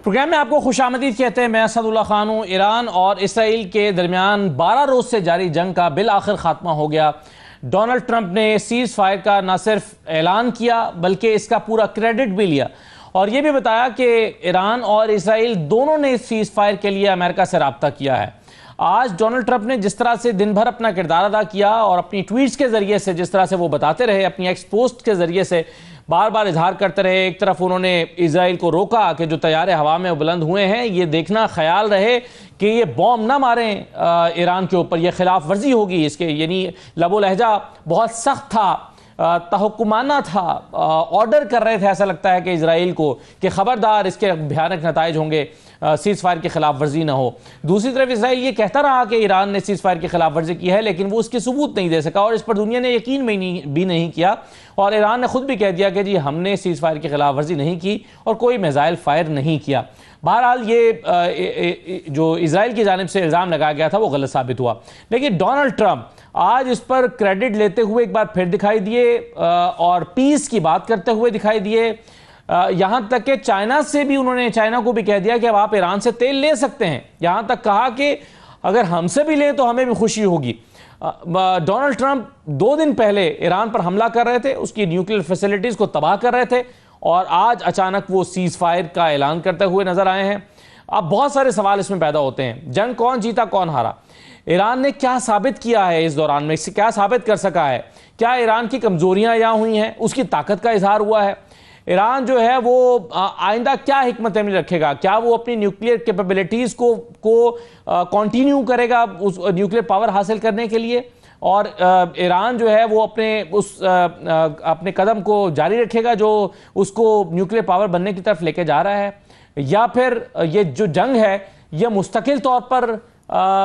Programme में आपको खुशामदीद कहते हैं। मैं असदुल्ला खान हूँ। ईरान और इसराइल के दरमियान 12 रोज से जारी जंग का बिल आखिर खात्मा हो गया। डोनाल्ड ट्रंप ने सीज फायर का न सिर्फ ऐलान किया बल्कि इसका पूरा क्रेडिट भी लिया और यह भी बताया कि ईरान और इसराइल दोनों ने इस सीज फायर के लिए अमेरिका से रब्ता किया है। आज डोनाल्ड ट्रंप ने जिस तरह से दिन भर अपना किरदार अदा किया और अपनी ट्वीट्स के जरिए से जिस तरह से वो बताते रहे, अपनी एक्स पोस्ट के जरिए से बार बार इजहार करते रहे। एक तरफ उन्होंने इसराइल को रोका कि जो तैयारे हवा में बुलंद हुए हैं ये देखना ख्याल रहे कि ये बॉम्ब ना मारें ईरान के ऊपर, ये खिलाफ वर्जी होगी इसके, यानी लबो लहजा बहुत सख्त था, तहकुमाना था, ऑर्डर कर रहे थे ऐसा लगता है कि इसराइल को कि खबरदार इसके भयानक नताइज होंगे, सीज फायर की खिलाफ वर्जी ना हो। दूसरी तरफ इसराइल ये कहता रहा कि ईरान ने सीज फायर की खिलाफ वर्जी की है लेकिन वो उसके सबूत नहीं दे सका और इस पर दुनिया ने यकीन भी नहीं किया और ईरान ने खुद भी कह दिया कि जी हमने सीज फायर की खिलाफ वर्जी नहीं की और कोई मिसाइल फायर नहीं किया। बहरहाल ये जो इसराइल की जानिब से इल्ज़ाम लगाया गया था वो गलत साबित हुआ। लेकिन डोनाल्ड ट्रंप आज इस पर क्रेडिट लेते हुए एक बार फिर दिखाई दिए और पीस की बात करते हुए दिखाई दिए। यहां तक कि चाइना से भी उन्होंने, चाइना को भी कह दिया कि अब आप ईरान से तेल ले सकते हैं। यहां तक कहा कि अगर हमसे भी लें तो हमें भी खुशी होगी। डोनाल्ड ट्रंप 2 दिन पहले ईरान पर हमला कर रहे थे, उसकी न्यूक्लियर फैसिलिटीज को तबाह कर रहे थे और आज अचानक वो सीज फायर का ऐलान करते हुए नजर आए हैं। अब बहुत सारे सवाल इसमें पैदा होते हैं। जंग कौन जीता कौन हारा? ईरान ने क्या साबित किया है इस दौरान में, इससे क्या साबित कर सका है? क्या ईरान की कमजोरियां यहाँ हुई हैं, उसकी ताकत का इजहार हुआ है? ईरान जो है वो आइंदा क्या हिकमत अमली रखेगा? क्या वो अपनी न्यूक्लियर कैपेबिलिटीज को कंटिन्यू करेगा उस न्यूक्लियर पावर हासिल करने के लिए और ईरान जो है वो अपने कदम को जारी रखेगा जो उसको न्यूक्लियर पावर बनने की तरफ लेके जा रहा है, या फिर ये जो जंग है ये मुस्तकिल तौर पर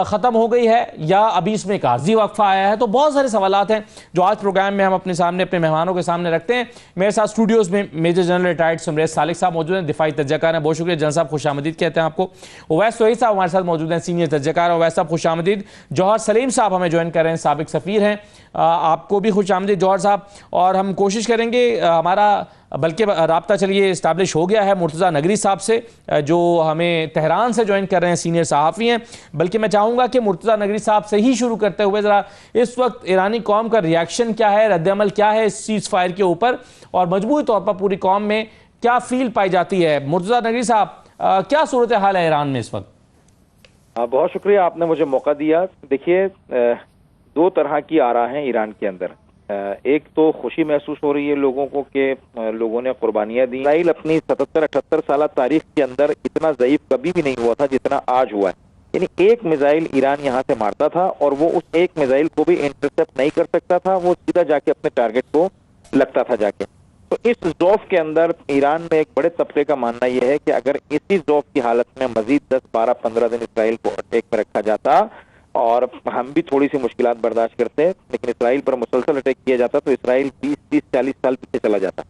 ख़त्म हो गई है या अभी इसमें एक आर्जी वक्फा आया है? तो बहुत सारे सवालात हैं जो आज प्रोग्राम में हम अपने सामने, अपने मेहमानों के सामने रखते हैं। मेरे साथ स्टूडियोज़ में major general retired Samresh Salik साहब मौजूद हैं, दिफाई तज्ज़कार हैं। बहुत शुक्रिया जनरल साहब, खुशामदीद कहते हैं आपको। उवैस सोही साहब हमारे साथ मौजूद हैं, सीनियर तज्ज़कार। उवैस साहब खुशामदीद। जौहर सलीम साहब हमें ज्वाइन कर रहे हैं, साबिक सफ़ीर हैं, आपको भी खुशामदीद जौहर साहब। और हम कोशिश करेंगे हमारा, बल्कि राब्ता चलिए इस्टेब्लिश हो गया है मुर्तज़ा नगरी साहब से जो हमें तेहरान से ज्वाइन कर रहे हैं, सीनियर सहाफ़ी हैं। बल्कि मैं चाहूँगा कि मुर्तज़ा नगरी साहब से ही शुरू करते हुए ज़रा इस वक्त ईरानी कौम का रिएक्शन क्या है, रद्द-ए-अमल क्या है इस सीज़ फायर के ऊपर और मजबूरी तौर पर पूरी कौम में क्या फील पाई जाती है? मुर्तज़ा नगरी साहब, क्या सूरत हाल है ईरान में इस वक्त? बहुत शुक्रिया, आपने मुझे मौका दिया। देखिए, 2 तरह की आरा हैं ईरान के अंदर। एक तो खुशी महसूस हो रही है लोगों को कि लोगों ने कुर्बानियां दी। इसराइल अपनी 77-78 साल तारीख के अंदर इतना ज़ईफ कभी भी नहीं हुआ था जितना आज हुआ है। यानी एक मिसाइल ईरान यहाँ से मारता था और वो उस एक मिसाइल को भी इंटरसेप्ट नहीं कर सकता था, वो सीधा जाके अपने टारगेट को लगता था जाके। तो इस ज़ौफ के अंदर ईरान में एक बड़े तबके का मानना यह है कि अगर इसी ज़ौफ की हालत में मजीद 10, 12, 15 दिन इसराइल को अटैक में रखा जाता और हम भी थोड़ी सी मुश्किलात बर्दाश्त करते, लेकिन इसराइल पर मुसलसल अटैक किया जाता तो इसराइल 20, 30, 40 साल पीछे चला जाता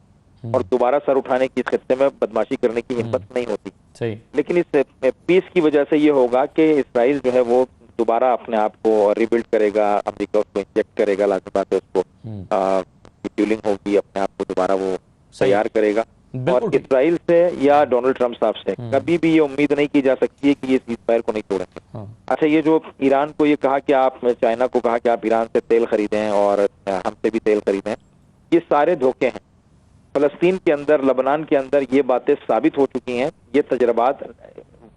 और दोबारा सर उठाने की, इस खित्ते में बदमाशी करने की हिम्मत नहीं होती। सही। लेकिन इस पीस की वजह से ये होगा कि इसराइल जो है वो दोबारा अपने आप को रिबिल्ड करेगा, अमेरिका उसको इंजेक्ट करेगा, लाजमी बात है उसको रिफ्यूलिंग होगी, अपने आप को दोबारा वो तैयार करेगा। और इसराइल से या डोनाल्ड ट्रंप साहब से कभी भी ये उम्मीद नहीं की जा सकती है कि ये सीज फायर को नहीं तोड़ेंगे। अच्छा, ये जो ईरान को ये कहा कि आप, चाइना को कहा कि आप ईरान से तेल खरीदें और हमसे भी तेल खरीदें, ये सारे धोखे हैं। फलस्तीन के अंदर, लबनान के अंदर ये बातें साबित हो चुकी हैं, ये तजर्बात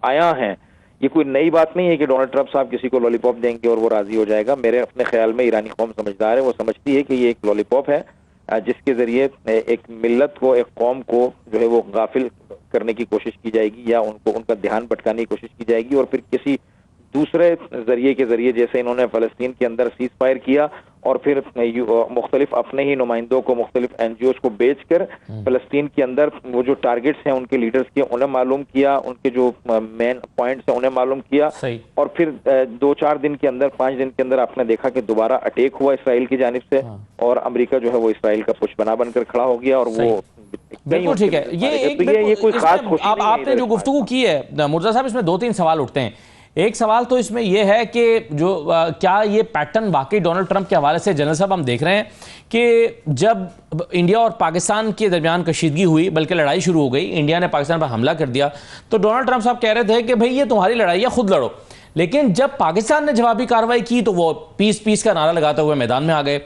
आया हैं। ये कोई नई बात नहीं है कि डोनाल्ड ट्रंप साहब किसी को लॉलीपॉप देंगे और वो राजी हो जाएगा। मेरे अपने ख्याल में ईरानी कौम समझदार है, वो समझती है कि ये एक लॉलीपॉप है जिसके जरिए एक मिल्लत को, एक कौम को जो है वो गाफिल करने की कोशिश की जाएगी या उनका ध्यान भटकाने की कोशिश की जाएगी और फिर किसी दूसरे जरिए के जरिए, जैसे इन्होंने फलस्तीन के अंदर सीज फायर किया और फिर मुख्तलिफ अपने ही नुमाइंदों को, मुख्तलिफ NGOs को बेचकर फलस्तीन के अंदर वो जो टारगेट्स हैं उनके लीडर्स के, उन्हें मालूम किया, उनके जो मेन पॉइंट्स हैं उन्हें मालूम किया और फिर 2-4 दिन के अंदर, 5 दिन के अंदर आपने देखा कि दोबारा अटैक हुआ इसराइल की जानिब से और अमेरिका जो है वो इसराइल का पुष्पना बनकर खड़ा हो गया और वो बिल्कुल ठीक है। ये कोई खास खुशी नहीं है। आपने जो गुफ्तगू की है मुर्तज़ा साहब, इसमें 2-3 सवाल उठते हैं। एक सवाल तो इसमें यह है कि जो क्या ये पैटर्न वाकई डोनाल्ड ट्रंप के हवाले से, जनरल साहब हम देख रहे हैं कि जब इंडिया और पाकिस्तान के दरमियान कशीदगी हुई, बल्कि लड़ाई शुरू हो गई, इंडिया ने पाकिस्तान पर हमला कर दिया, तो डोनाल्ड ट्रंप साहब कह रहे थे कि भाई ये तुम्हारी लड़ाई है, खुद लड़ो। लेकिन जब पाकिस्तान ने जवाबी कार्रवाई की तो वो पीस पीस का नारा लगाते हुए मैदान में आ गए।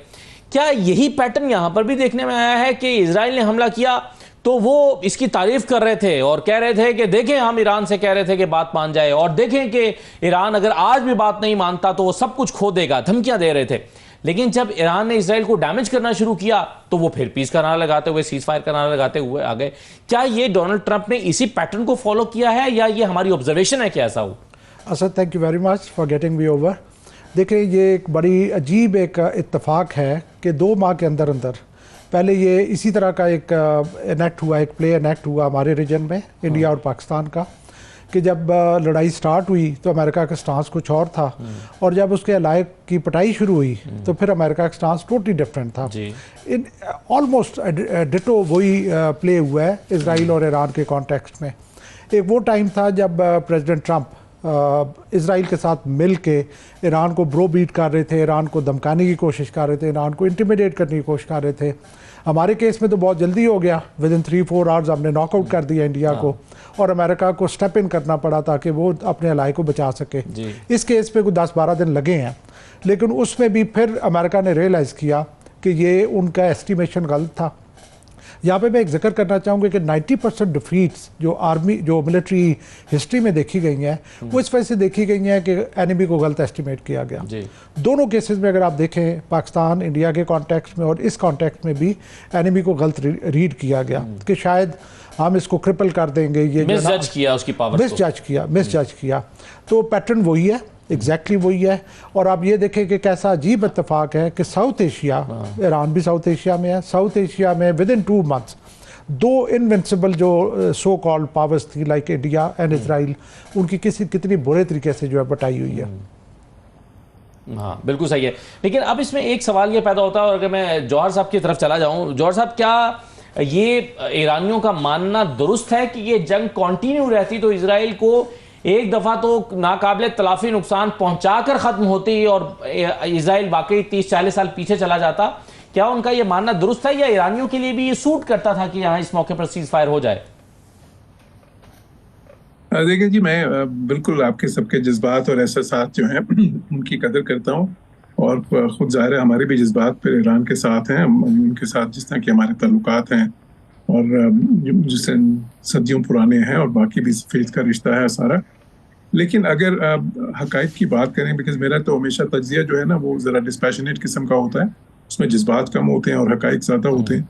क्या यही पैटर्न यहां पर भी देखने में आया है कि इजराइल ने हमला किया तो वो इसकी तारीफ कर रहे थे और कह रहे थे कि देखें, हम ईरान से कह रहे थे कि बात मान जाए, और देखें कि ईरान अगर आज भी बात नहीं मानता तो वो सब कुछ खो देगा, धमकियां दे रहे थे। लेकिन जब ईरान ने इजराइल को डैमेज करना शुरू किया तो वो फिर पीस का नारा लगाते हुए, सीज फायर का नारा लगाते हुए आ गए। क्या ये डोनाल्ड ट्रंप ने इसी पैटर्न को फॉलो किया है या ये हमारी ऑब्जर्वेशन है कि ऐसा हो? Asad, thank you very much for getting me over. देखिए, ये एक बड़ी अजीब एक इत्तेफाक है कि 2 माह के अंदर अंदर पहले ये इसी तरह का एक एनेक्ट हुआ, एक प्ले एनेक्ट हुआ हमारे रीजन में, इंडिया और पाकिस्तान का, कि जब लड़ाई स्टार्ट हुई तो अमेरिका का स्टांस कुछ और था, और जब उसके अलाय की पटाई शुरू हुई तो फिर अमेरिका का स्टांस टोटली डिफरेंट था। इन ऑलमोस्ट डिटो वही प्ले हुआ है इजराइल और ईरान के कॉन्टेक्स्ट में। एक वो टाइम था जब प्रेसिडेंट ट्रंप इजराइल के साथ मिल के ईरान को ब्रो बीट कर रहे थे, ईरान को धमकाने की कोशिश कर रहे थे, ईरान को इंटिमिडेट करने की कोशिश कर रहे थे। हमारे केस में तो बहुत जल्दी हो गया, विद इन 3-4 आवर्स हमने नॉकआउट कर दिया इंडिया को, और अमेरिका को स्टेप इन करना पड़ा ताकि वो अपने अलाई को बचा सके। इस केस पे कुछ 10-12 दिन लगे हैं, लेकिन उसमें भी फिर अमेरिका ने रियलाइज़ किया कि ये उनका एस्टिमेशन गलत था। यहाँ पे मैं एक जिक्र करना चाहूँगा कि 90% डिफीट्स जो मिलिट्री हिस्ट्री में देखी गई हैं, वो इस वजह से देखी गई हैं कि एनिमी को गलत एस्टिमेट किया गया। दोनों केसेस में अगर आप देखें, पाकिस्तान इंडिया के कॉन्टेक्स्ट में और इस कॉन्टेक्स्ट में भी एनिमी को गलत रीड किया गया कि शायद हम इसको क्रिपल कर देंगे। ये मिसजज किया, उसकी पावर मिसजज किया। तो पैटर्न वही है, एग्जैक्टली वही है। और आप ये देखें कि कैसा अजीब इत्तेफाक है कि साउथ एशिया, ईरान भी साउथ एशिया में है, साउथ एशिया में विद इन 2 मंथ्स 2 इनविंसिबल जो सो कॉल्ड पावर्स थी लाइक इंडिया एंड इजराइल, उनकी कितनी बुरे तरीके से जो है बटाई हुई है। हाँ, बिल्कुल सही है। लेकिन अब इसमें एक सवाल ये पैदा होता है, और अगर मैं जौहर साहब की तरफ चला जाऊं, जौहर साहब, क्या ये ईरानियों का मानना दुरुस्त है कि ये जंग कंटिन्यू रहती तो इजराइल को एक दफ़ा तो नाकाबिले तलाफी नुकसान पहुंचाकर ख़त्म होती और इजराइल वाकई 30-40 साल पीछे चला जाता? क्या उनका ये मानना दुरुस्त है, या ईरानियों के लिए भी ये सूट करता था कि यहाँ इस मौके पर सीज फायर हो जाए? देखिए जी, मैं बिल्कुल आपके सबके जज्बात और एहसासात जो हैं उनकी कदर करता हूँ, और खुद ज़ाहिर है हमारे भी जज्बात फिर ईरान के साथ हैं, उनके साथ जिस तरह के हमारे ताल्लुकात हैं और जिससे सदियों पुराने हैं, और बाकी भी फेथ का रिश्ता है सारा। लेकिन अगर हकायक की बात करें, बिकॉज मेरा तो हमेशा तज्जिया जो है ना वो ज़रा डिस्पैशनेट किस्म का होता है, उसमें जज्बात कम होते हैं और हकायक ज़्यादा होते हैं।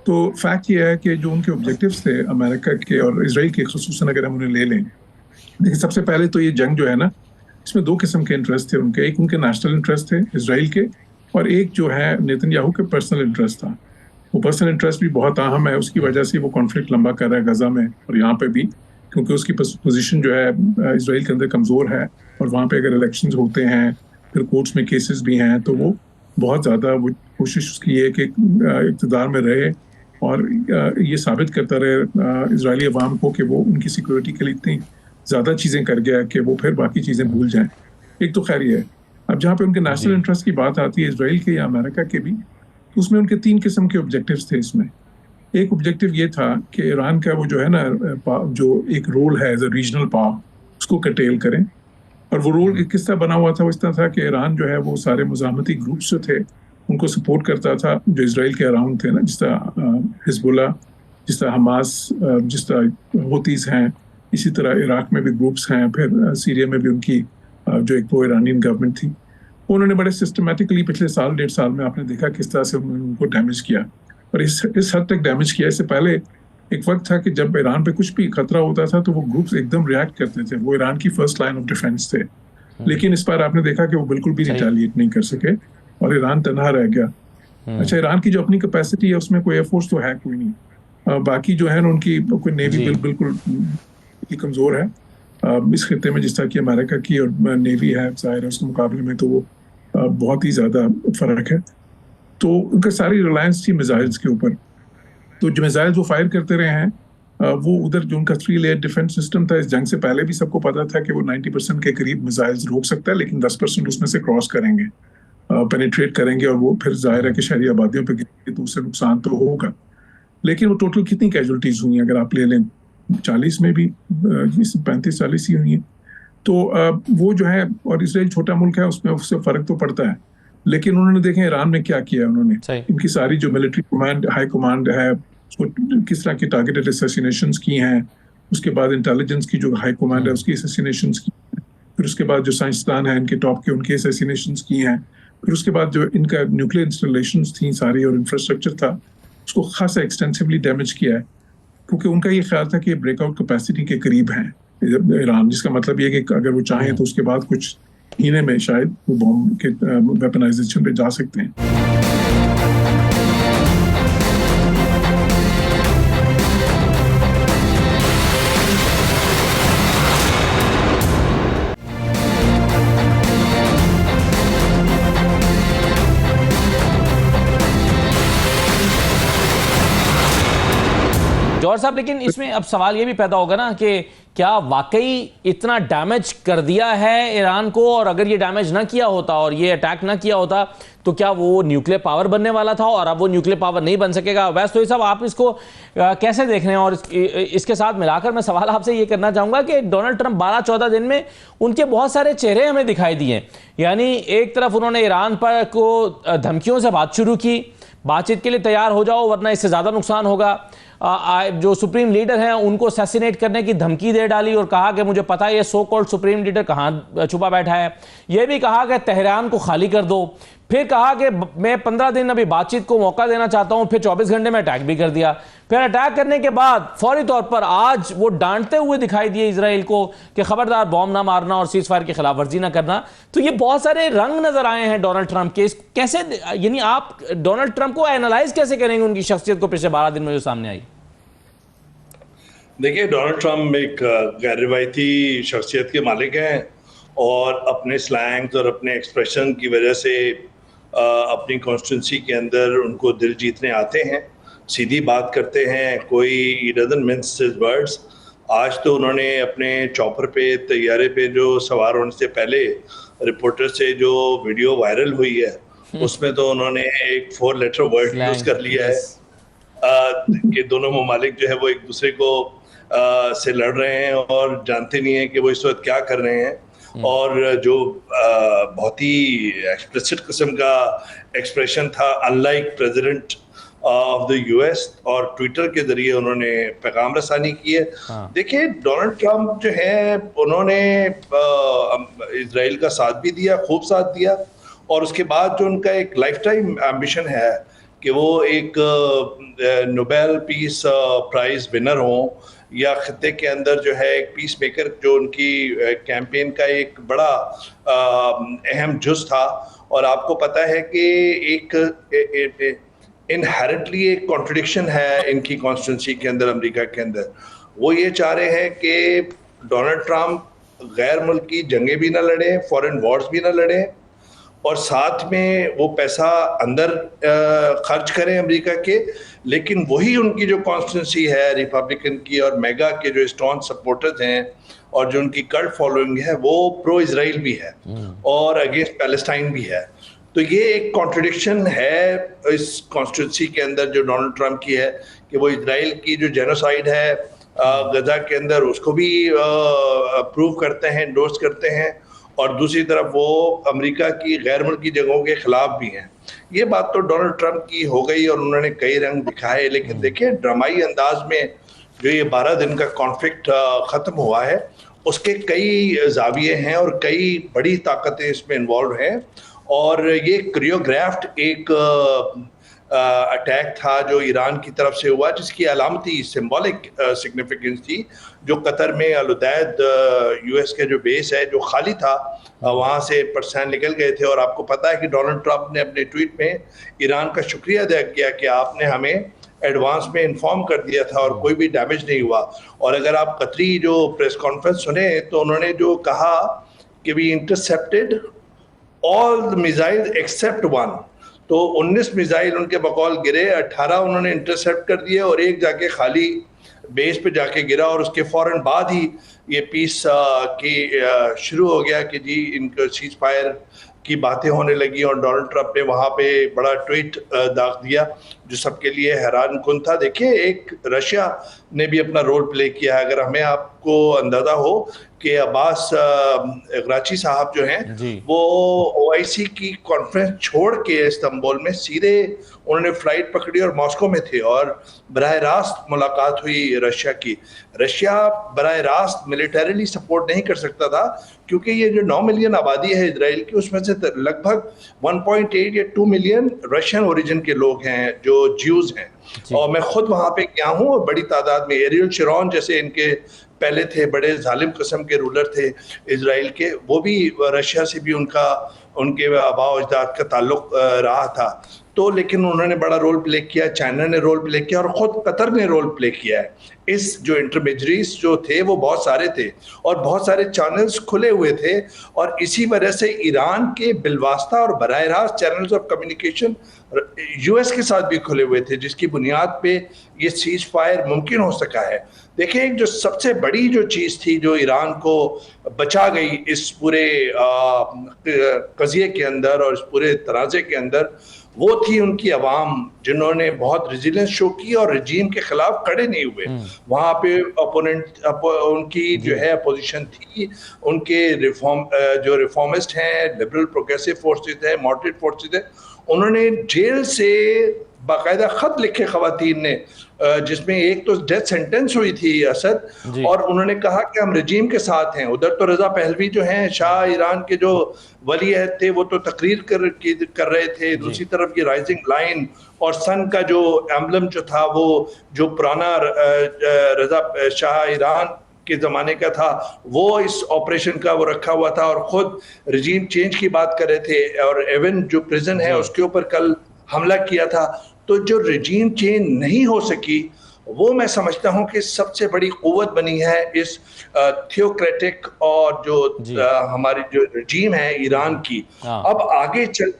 तो फैक्ट ये है कि जो उनके ऑब्जेक्टिव्स थे अमेरिका के और इसराइल के, खुसूसन अगर हम उन्हें ले लें, लेकिन सबसे पहले तो ये जंग जो है ना, इसमें 2 किस्म के इंटरेस्ट थे उनके। एक उनके नेशनल इंटरेस्ट थे इसराइल के, और एक जो है नेतन्याहू के पर्सनल इंटरेस्ट था। वो पर्सनल इंटरेस्ट भी बहुत अहम है, उसकी वजह से वो कॉन्फ्लिक्ट लंबा कर रहा है गजा में और यहाँ पे भी, क्योंकि उसकी पोजीशन जो है इसराइल के अंदर कमज़ोर है, और वहाँ पे अगर इलेक्शंस होते हैं, फिर कोर्ट्स में केसेस भी हैं, तो वो बहुत ज़्यादा वो कोशिश उसकी है कि इक़्तिदार में रहे और ये साबित करता रहे इजरायली अवाम को कि वो उनकी सिक्योरिटी के लिए इतनी ज़्यादा चीज़ें कर गया कि वो फिर बाकी चीज़ें भूल जाएं। एक तो खैर ये है। अब जहाँ पे उनके नेशनल इंटरेस्ट की बात आती है, इसराइल के या अमेरिका के भी, तो उसमें उनके 3 किस्म के ऑब्जेक्टिव्स थे इसमें। एक ऑब्जेक्टिव ये था कि ईरान का वो जो है ना, जो एक रोल है एज अ रीजनल पावर, उसको कटेल करें। और वो रोल किस तरह बना हुआ था? वो इस तरह था कि ईरान जो है वो सारे मुजामती ग्रुप्स जो थे उनको सपोर्ट करता था जो इसराइल के अराउंड थे ना, जिस तरह हिजबुल्ला, जिस तरह हमास, जिस तरह होतीस हैं, इसी तरह इराक में भी ग्रुप्स हैं, फिर सीरिया में भी उनकी जो एक प्रो ईरानियन गवर्नमेंट थी, उन्होंने बड़े सिस्टमेटिकली पिछले 1.5 साल में आपने देखा किस तरह से उनको डैमेज किया, और इस हद तक डैमेज किया। इससे पहले एक वक्त था कि जब ईरान पे कुछ भी खतरा होता था तो वो ग्रुप्स एकदम रिएक्ट करते थे, वो ईरान की फर्स्ट लाइन ऑफ डिफेंस थे। लेकिन इस बार आपने देखा कि वो बिल्कुल भी रिटेलिएट नहीं कर सके और ईरान तनहा रह गया। अच्छा, ईरान की जो अपनी कैपेसिटी है उसमें कोई एयरफोर्स तो है कोई नहीं, बाकी जो है ना उनकी कोई नेवी बिल्कुल कमज़ोर है इस खित्ते में, जिस तरह की अमेरिका की और नेवी है ज़ाहिर है उसके मुकाबले में तो वो बहुत ही ज़्यादा फ़र्क है। तो उनका सारी रिलायंस थी मिसाइल्स के ऊपर, तो जो मिसाइल्स वो फायर करते रहे हैं वो उधर जो उनका 3 लेयर डिफेंस सिस्टम था, इस जंग से पहले भी सबको पता था कि वो 90% के करीब मिसाइल्स रोक सकता है, लेकिन 10% उसमें से क्रॉस करेंगे, पेनिट्रेट करेंगे, और वो फिर जाहिर है कि शहरी आबादियों पर गिरेंगे, तो उससे नुकसान तो होगा। लेकिन वो टोटल कितनी कैजुअलिटीज हुई अगर आप ले लें, 40 में भी 35-40 ही हुई हैं। तो वो जो है, और इसराइल छोटा मुल्क है, उसमें उससे फर्क तो पड़ता है। लेकिन उन्होंने देखें ईरान में क्या किया, उन्होंने इनकी सारी जो मिलिट्री कमांड, हाई कमांड है, उसको किस तरह की टारगेटेड असैसिनेशंस की हैं, उसके बाद इंटेलिजेंस की जो हाई कमांड है उसकी असैसिनेशंस की, फिर उसके बाद जो साइंसदान है इनके टॉप के, उनके असैसिनेशंस की हैं, फिर उसके बाद जो इनका न्यूक्लियर इंस्टॉलेशंस थी सारी और इंफ्रास्ट्रक्चर था, उसको खासा एक्सटेंसिवली डैमेज किया है, क्योंकि उनका ये ख्याल था कि ये ब्रेकआउट कैपेसिटी के करीब हैं ईरान, जिसका मतलब ये कि अगर वो चाहें तो उसके बाद कुछ महीने में शायद वो बॉम्ब के वेपनाइजेशन पे जा सकते हैं। जौहर साहब, लेकिन इसमें अब सवाल ये भी पैदा होगा ना कि क्या वाकई इतना डैमेज कर दिया है ईरान को, और अगर ये डैमेज ना किया होता और ये अटैक ना किया होता तो क्या वो न्यूक्लियर पावर बनने वाला था, और अब वो न्यूक्लियर पावर नहीं बन सकेगा? वैसे तो साहब आप इसको कैसे देख रहे हैं? और इसके साथ मिलाकर मैं सवाल आपसे ये करना चाहूँगा कि डोनाल्ड ट्रंप 12-14 दिन में उनके बहुत सारे चेहरे हमें दिखाई दिए। यानी एक तरफ उन्होंने ईरान पर को धमकियों से बात शुरू की, बातचीत के लिए तैयार हो जाओ वरना इससे ज़्यादा नुकसान होगा। जो सुप्रीम लीडर हैं उनको असैसिनेट करने की धमकी दे डाली और कहा कि मुझे पता है ये सो कॉल्ड सुप्रीम लीडर कहाँ छुपा बैठा है। ये भी कहा कि तेहरान को खाली कर दो। फिर कहा कि मैं 15 दिन अभी बातचीत को मौका देना चाहता हूं। फिर 24 घंटे में अटैक भी कर दिया। फिर अटैक करने के बाद फौरी तौर पर आज वो डांटते हुए दिखाई दिए इजराइल को कि खबरदार बॉम्ब ना मारना और सीज फायर की खिलाफ वर्जी ना करना। तो ये बहुत सारे रंग नजर आए हैं डोनाल्ड ट्रंप के। कैसे, यानी आप डोनाल्ड ट्रंप को एनालाइज कैसे करेंगे, उनकी शख्सियत को पिछले 12 दिन में जो सामने आई? देखिए, डोनाल्ड ट्रंप एक गैर रिवायती शख्सियत के मालिक हैं और अपने स्लैंग्स और अपने एक्सप्रेशन की वजह से अपनी कॉन्स्टिट्यूंसी के अंदर उनको दिल जीतने आते हैं, सीधी बात करते हैं, कोई he doesn't mince his words. आज तो उन्होंने अपने चॉपर पे, तैयारे पे जो सवार होने से पहले रिपोर्टर से जो वीडियो वायरल हुई है उसमें तो उन्होंने एक 4 लेटर वर्ड यूज कर लिया है कि दोनों ममालिक जो है वो एक दूसरे को से लड़ रहे हैं और जानते नहीं है कि वो इस वक्त क्या कर रहे हैं। और जो बहुत ही एक्सप्लिसिट किस्म का एक्सप्रेशन था, unlike president of the US, और ट्विटर के जरिए उन्होंने पैगाम रसानी की है। देखिए, डोनाल्ड ट्रंप जो है उन्होंने इजराइल का साथ भी दिया, खूब साथ दिया, और उसके बाद जो उनका एक लाइफ टाइम एम्बिशन है कि वो एक नोबेल पीस प्राइज विनर हो, या खत्ते के अंदर जो है एक पीस मेकर, जो उनकी कैंपेन का एक बड़ा अहम जुज था। और आपको पता है कि एक इनहेरेंटली एक कॉन्ट्रडिक्शन है इनकी कॉन्स्टिट्यूंसी के अंदर, अमेरिका के अंदर। वो ये चाह रहे हैं कि डोनाल्ड ट्रंप गैर मुल्की जंगें भी ना लड़े, फॉरेन वॉर्स भी ना लड़े, और साथ में वो पैसा अंदर खर्च करें अमेरिका के, लेकिन वही उनकी जो कॉन्स्टिट्यूंसी है रिपब्लिकन की और मेगा के जो स्ट्रॉन्ग सपोर्टर्स हैं और जो उनकी कल्ट फॉलोइंग है वो प्रो इजराइल भी है और अगेंस्ट पैलेस्टाइन भी है। तो ये एक कॉन्ट्रडिक्शन है इस कॉन्स्टिट्यूंसी के अंदर जो डोनाल्ड ट्रंप की है कि वो इजराइल की जो जेनोसाइड है गजा के अंदर उसको भी अप्रूव करते हैं, एंडोर्स करते हैं, और दूसरी तरफ वो अमेरिका की गैर मुल्की जगहों के खिलाफ भी हैं। ये बात तो डोनाल्ड ट्रंप की हो गई और उन्होंने कई रंग दिखाए, लेकिन देखिए ड्रामाई अंदाज में जो ये 12 दिन का कॉन्फ्लिक्ट ख़त्म हुआ है उसके कई जाविये हैं और कई बड़ी ताकतें इसमें इन्वॉल्व हैं। और ये कोरियोग्राफ्ड एक अटैक था जो ईरान की तरफ से हुआ, जिसकी अलामती सिंबॉलिक सिग्निफिकेंस थी, जो कतर में अल-उदैद यूएस के जो बेस है जो खाली था, वहाँ से पर्सन निकल गए थे। और आपको पता है कि डोनाल्ड ट्रंप ने अपने ट्वीट में ईरान का शुक्रिया अदा किया कि आपने हमें एडवांस में इन्फॉर्म कर दिया था और कोई भी डैमेज नहीं हुआ। और अगर आप कतरी जो प्रेस कॉन्फ्रेंस सुने तो उन्होंने जो कहा कि we intercepted all the missile except 1, तो 19 मिसाइल उनके बकौल गिरे, 18 उन्होंने इंटरसेप्ट कर दिए और एक जाके खाली बेस पे जाके गिरा और उसके फौरन बाद ही ये पीस की शुरू हो गया कि जी इनको सीज फायर की बातें होने लगी और डोनाल्ड ट्रंप ने वहाँ पे बड़ा ट्वीट दाग दिया जो सबके लिए हैरान कुन था। देखिए, एक रशिया ने भी अपना रोल प्ले किया है। अगर हमें आपको अंदाजा हो कि अब्बास कराची साहब जो हैं वो ओआईसी की कॉन्फ्रेंस छोड़ के इस्तांबुल में सीधे उन्होंने फ्लाइट पकड़ी और मॉस्को में थे और बराह रास्त मुलाकात हुई रशिया की। रशिया बराह रास्त मिलिटरीली सपोर्ट नहीं कर सकता था क्योंकि ये जो 9 मिलियन आबादी है इजराइल की, उसमें से लगभग 1.8 या 2 मिलियन रशियन ओरिजिन के लोग हैं जो ज्यूज हैं। और मैं खुद वहां पे गया हूँ और बड़ी तादाद में एरियल शरोन जैसे इनके पहले थे बड़े जालिम किस्म के रूलर थे इजराइल के, वो भी रशिया से भी उनके आबाओ अजदाद का ताल्लुक रहा था। तो लेकिन उन्होंने बड़ा रोल प्ले किया, चाइना ने रोल प्ले किया और ख़ुद कतर ने रोल प्ले किया है। इस जो इंटरमीडियरीज जो थे वो बहुत सारे थे और बहुत सारे चैनल्स खुले हुए थे और इसी वजह से ईरान के बिलवास्ता और बराह रास्त चैनल्स ऑफ कम्युनिकेशन यूएस के साथ भी खुले हुए थे, जिसकी बुनियाद पे ये सीज फायर मुमकिन हो सका है। देखिए, एक जो सबसे बड़ी जो चीज़ थी जो ईरान को बचा गई इस पूरे कज़िये के अंदर और इस पूरे तनाज़े के अंदर, वो थी उनकी अवाम जिन्होंने बहुत रेजिलेंस शो की और रजीम के खिलाफ खड़े नहीं हुए। वहाँ पे अपोनेंट उनकी जो है अपोजिशन थी, उनके जो रिफॉर्मिस्ट हैं, लिबरल प्रोग्रेसिव फोर्सेस हैं, मॉडरेट फोर्सेस हैं, उन्होंने जेल से बाकायदा ख़त लिखे ख़वातीन ने, जिसमें एक तो डेथ सेंटेंस हुई थी असद, और उन्होंने कहा कि हम रजीम के साथ हैं। उधर तो रजा पहलवी जो हैं शाह ईरान के जो वली अहद थे वो तो तकरीर कर रहे थे, दूसरी तरफ ये राइजिंग लाइन और सन का जो एम्बलम जो था वो जो पुराना रजा शाह ईरान के ज़माने का था वो इस ऑपरेशन का वो रखा हुआ था और ख़ुद रजीम चेंज की बात कर रहे थे। और एवन जो प्रिजन है उसके ऊपर कल हमला किया था। तो जो रजीम चेंज नहीं हो सकी वो मैं समझता हूं कि सबसे बड़ी कुव्वत बनी है इस थियोक्रेटिक और जो हमारी जो रजीम है ईरान की। अब आगे चल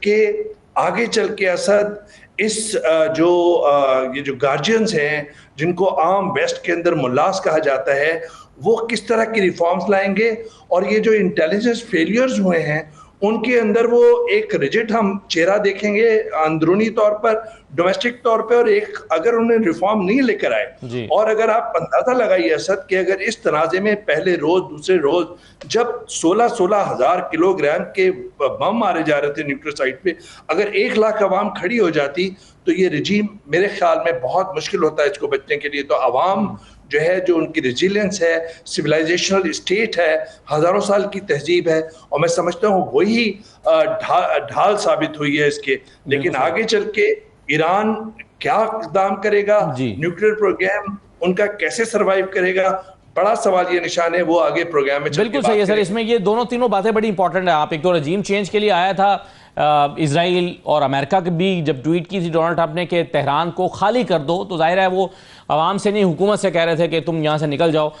के असद इस ये जो गार्जियंस हैं जिनको आम वेस्ट के अंदर मुल्लास कहा जाता है, वो किस तरह की रिफॉर्म्स लाएंगे और ये जो इंटेलिजेंस फेलियर्स हुए हैं उनके अंदर वो एक रिजिड हम चेहरा देखेंगे अंदरूनी तौर पर, डोमेस्टिक तौर पर, और एक अगर उन्हें रिफॉर्म नहीं लेकर आए और अगर आप अंदाजा लगाइए असद कि अगर इस तनाज़े में पहले रोज दूसरे रोज जब 16 हज़ार किलोग्राम के बम मारे जा रहे थे न्यूक्लियर साइट पे, अगर 1 लाख अवाम खड़ी हो जाती तो ये रजीम मेरे ख्याल में बहुत मुश्किल होता है इसको बचने के लिए। तो अवाम जो है, जो उनकी रेजिलियंस है, सिविलाइजेशनल स्टेट है, हज़ारों साल की तहजीब है, और मैं समझता हूँ वही ढाल साबित हुई है इसके। लेकिन आगे चल के ईरान क्या इक़दाम करेगा, न्यूक्लियर प्रोग्राम उनका कैसे सर्वाइव करेगा, बड़ा सवाल ये निशान है, वो आगे प्रोग्राम में बिल्कुल सही है सर। इसमें ये तीनों बातें बड़ी इंपॉर्टेंट है। आप एक तो रजीम चेंज के लिए आया था इजराइल और अमेरिका की भी जब ट्वीट की थी डोनाल्ड ट्रंप ने कि तेहरान को खाली कर दो, तो जाहिर है वो आवाम से नहीं हुकूमत से कह रहे थे कि तुम यहाँ से निकल जाओ।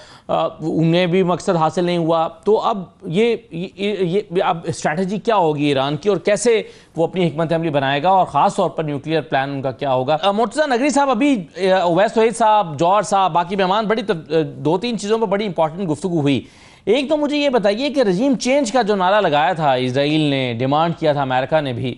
उन्हें भी मकसद हासिल नहीं हुआ। तो अब ये अब स्ट्रैटेजी क्या होगी ईरान की और कैसे वो अपनी हिकमत अमली बनाएगा और ख़ास तौर पर न्यूक्लियर प्लान उनका क्या होगा। मुर्तज़ा नकवी साहब, अभी उवैस तौहीद साहब, जौहर साहब, बाकी मेहमान, बड़ी 2-3 चीज़ों पर बड़ी इंपॉर्टेंट गुफ्तगू हुई। एक तो मुझे ये बताइए कि रजीम चेंज का जो नारा लगाया था इजराइल ने, डिमांड किया था अमेरिका ने भी,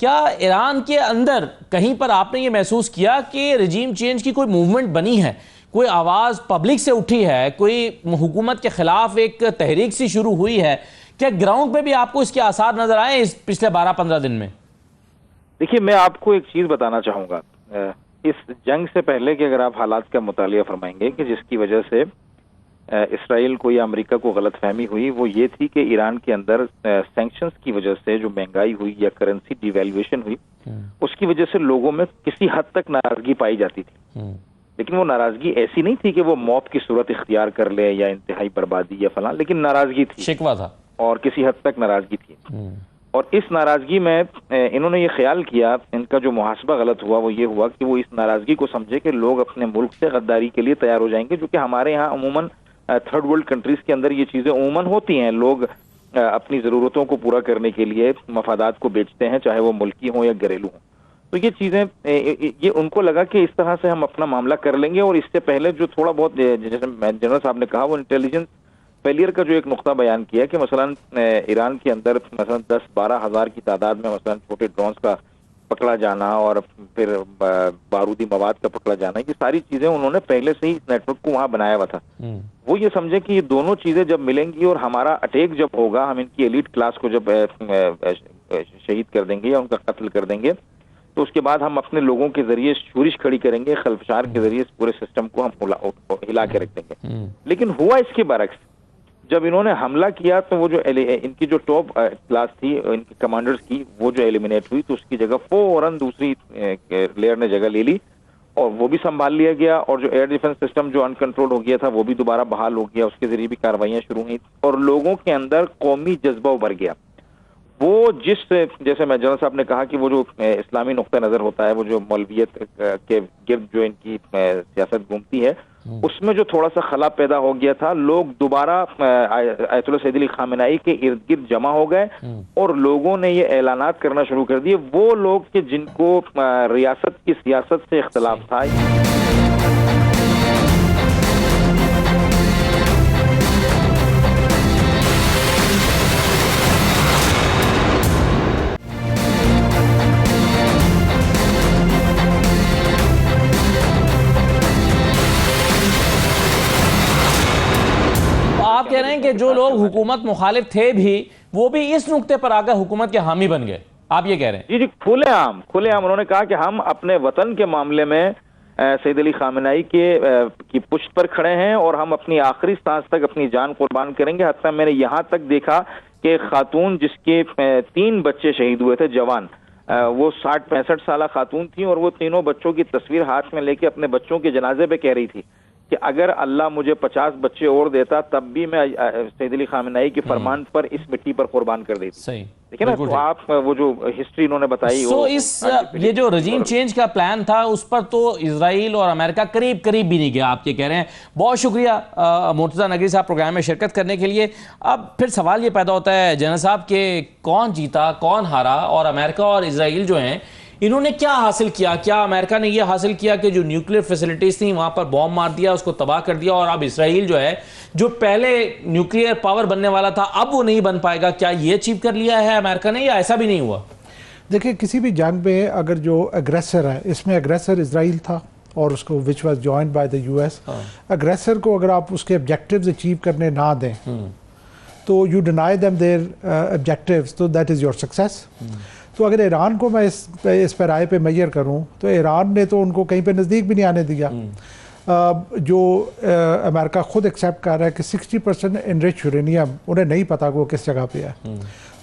क्या ईरान के अंदर कहीं पर आपने ये महसूस किया कि रजीम चेंज की कोई मूवमेंट बनी है, कोई आवाज़ पब्लिक से उठी है, कोई हुकूमत के खिलाफ एक तहरीक सी शुरू हुई है? क्या ग्राउंड पे भी आपको इसके आसार नजर आए इस पिछले 12-15 दिन में? देखिए, मैं आपको एक चीज़ बताना चाहूँगा इस जंग से पहले कि अगर आप हालात का मुतालिया फरमाएंगे कि जिसकी वजह से इसराइल को या अमेरिका को गलतफहमी हुई, वो ये थी कि ईरान के अंदर सैंक्शंस की वजह से जो महंगाई हुई या करेंसी डिवैल्यूएशन हुई, उसकी वजह से लोगों में किसी हद तक नाराजगी पाई जाती थी। लेकिन वो नाराजगी ऐसी नहीं थी कि वो मौत की सूरत इख्तियार कर ले या इंतहाई बर्बादी या फलां, लेकिन नाराजगी थी, शिकवा था और किसी हद तक नाराजगी थी। और इस नाराजगी में इन्होंने ये ख्याल किया, इनका जो मुहासबा गलत हुआ वो ये हुआ कि वो इस नाराजगी को समझे कि लोग अपने मुल्क से गद्दारी के लिए तैयार हो जाएंगे, जो कि हमारे यहाँ अमूमन थर्ड वर्ल्ड कंट्रीज के अंदर ये चीज़ें अमूमन होती हैं। लोग अपनी ज़रूरतों को पूरा करने के लिए मफादात को बेचते हैं, चाहे वो मुल्की हों या घरेलू हों। तो ये चीजें ये उनको लगा कि इस तरह से हम अपना मामला कर लेंगे। और इससे पहले जो थोड़ा बहुत जैसे जनरल साहब ने कहा, वो इंटेलिजेंस फेलियर का जो एक नुक्ता बयान किया कि मसलन ईरान के अंदर मसलन 10-12 हज़ार की तादाद में मसलन छोटे ड्रोन्स का पकड़ा जाना और फिर बारूदी मवाद का पकड़ा जाना, ये सारी चीजें उन्होंने पहले से ही इस नेटवर्क को वहां बनाया हुआ था। वो ये समझे कि ये दोनों चीजें जब मिलेंगी और हमारा अटैक जब होगा, हम इनकी एलीट क्लास को जब शहीद कर देंगे या उनका कत्ल कर देंगे, तो उसके बाद हम अपने लोगों के जरिए शूरिश खड़ी करेंगे, खलफशार के जरिए पूरे सिस्टम को हम हिला के रख देंगे। लेकिन हुआ इसके बरक्स, जब इन्होंने हमला किया तो वो जो इनकी जो टॉप क्लास थी, इनकी कमांडर्स की, वो जो एलिमिनेट हुई, तो उसकी जगह फौरन दूसरी लेयर ने जगह ले ली और वो भी संभाल लिया गया। और जो एयर डिफेंस सिस्टम जो अनकंट्रोल हो गया था, वो भी दोबारा बहाल हो गया, उसके जरिए भी कार्रवाइयां शुरू हुई और लोगों के अंदर कौमी जज्बा उभर गया। वो जैसे मैं जनरल साहब ने कहा कि वो जो इस्लामी नुक्ता नजर होता है, वो जो मौलवियत के गिर्द जो इनकी सियासत घूमती है, उसमें जो थोड़ा सा खला पैदा हो गया था, लोग दोबारा आयतुल्लाह सैयद अली खामेनेई के इर्द गिर्द जमा हो गए और लोगों ने ये ऐलानात करना शुरू कर दिए, वो लोग कि जिनको रियासत की सियासत से इख्तलाफ था। आप कह रहे हैं कि जो लोग हुकूमत मुखालिफ थे भी, वो भी इस नुक्ते पर आकर हुकूमत के हामी बन गए, आप ये कह रहे हैं? जी जी, खुलेआम उन्होंने कहा कि हम अपने वतन के मामले में सैयद अली खामेनेई की पुश्त पर खड़े हैं और हम अपनी आखिरी सांस तक अपनी जान कुर्बान करेंगे। हत्ता मैंने यहाँ तक देखा कि खातून जिसके 3 बच्चे शहीद हुए थे, जवान, वो 60-65 साल खातून थी और वो तीनों बच्चों की तस्वीर हाथ में लेके अपने बच्चों के जनाजे पे कह रही थी कि अगर अल्लाह मुझे 50 बच्चे और देता तब भी मैं सैयद अली खामेनेई के फरमान पर इस मिट्टी पर कुर्बान कर देती। सही, देखिए ना, तो आप वो जो हिस्ट्री इन्होंने बताई, ये जो रजीम चेंज का प्लान था, उस पर तो इजराइल और अमेरिका करीब करीब भी नहीं गया, आप ये कह रहे हैं। बहुत शुक्रिया मुर्तज़ा नकवी साहब प्रोग्राम में शिरकत करने के लिए। अब फिर सवाल ये पैदा होता है जनरल साहब के कौन जीता कौन हारा, और अमेरिका और इजराइल जो हैं इन्होंने क्या हासिल किया? क्या अमेरिका ने यह हासिल किया कि जो न्यूक्लियर फैसिलिटीज थी वहां पर बॉम्ब मार दिया, उसको तबाह कर दिया, और अब इसराइल जो है, जो पहले न्यूक्लियर पावर बनने वाला था, अब वो नहीं बन पाएगा? क्या ये अचीव कर लिया है अमेरिका ने, या ऐसा भी नहीं हुआ? देखिए, किसी भी जंग में अगर जो अग्रेसर है, इसमें अग्रेसर इसराइल था और उसको which was joined by the US, अग्रेसर को अगर आप उसके ऑब्जेक्टिव्स अचीव करने ना दें तो you deny them their objectives, तो दैट इज़ योर सक्सेस। तो अगर ईरान को मैं इस पैराए पे मैयर करूं, तो ईरान ने तो उनको कहीं पे नज़दीक भी नहीं आने दिया। जो अमेरिका खुद एक्सेप्ट कर रहा है कि 60% एनरिच यूरेनियम उन्हें नहीं पता कि वो किस जगह पे है।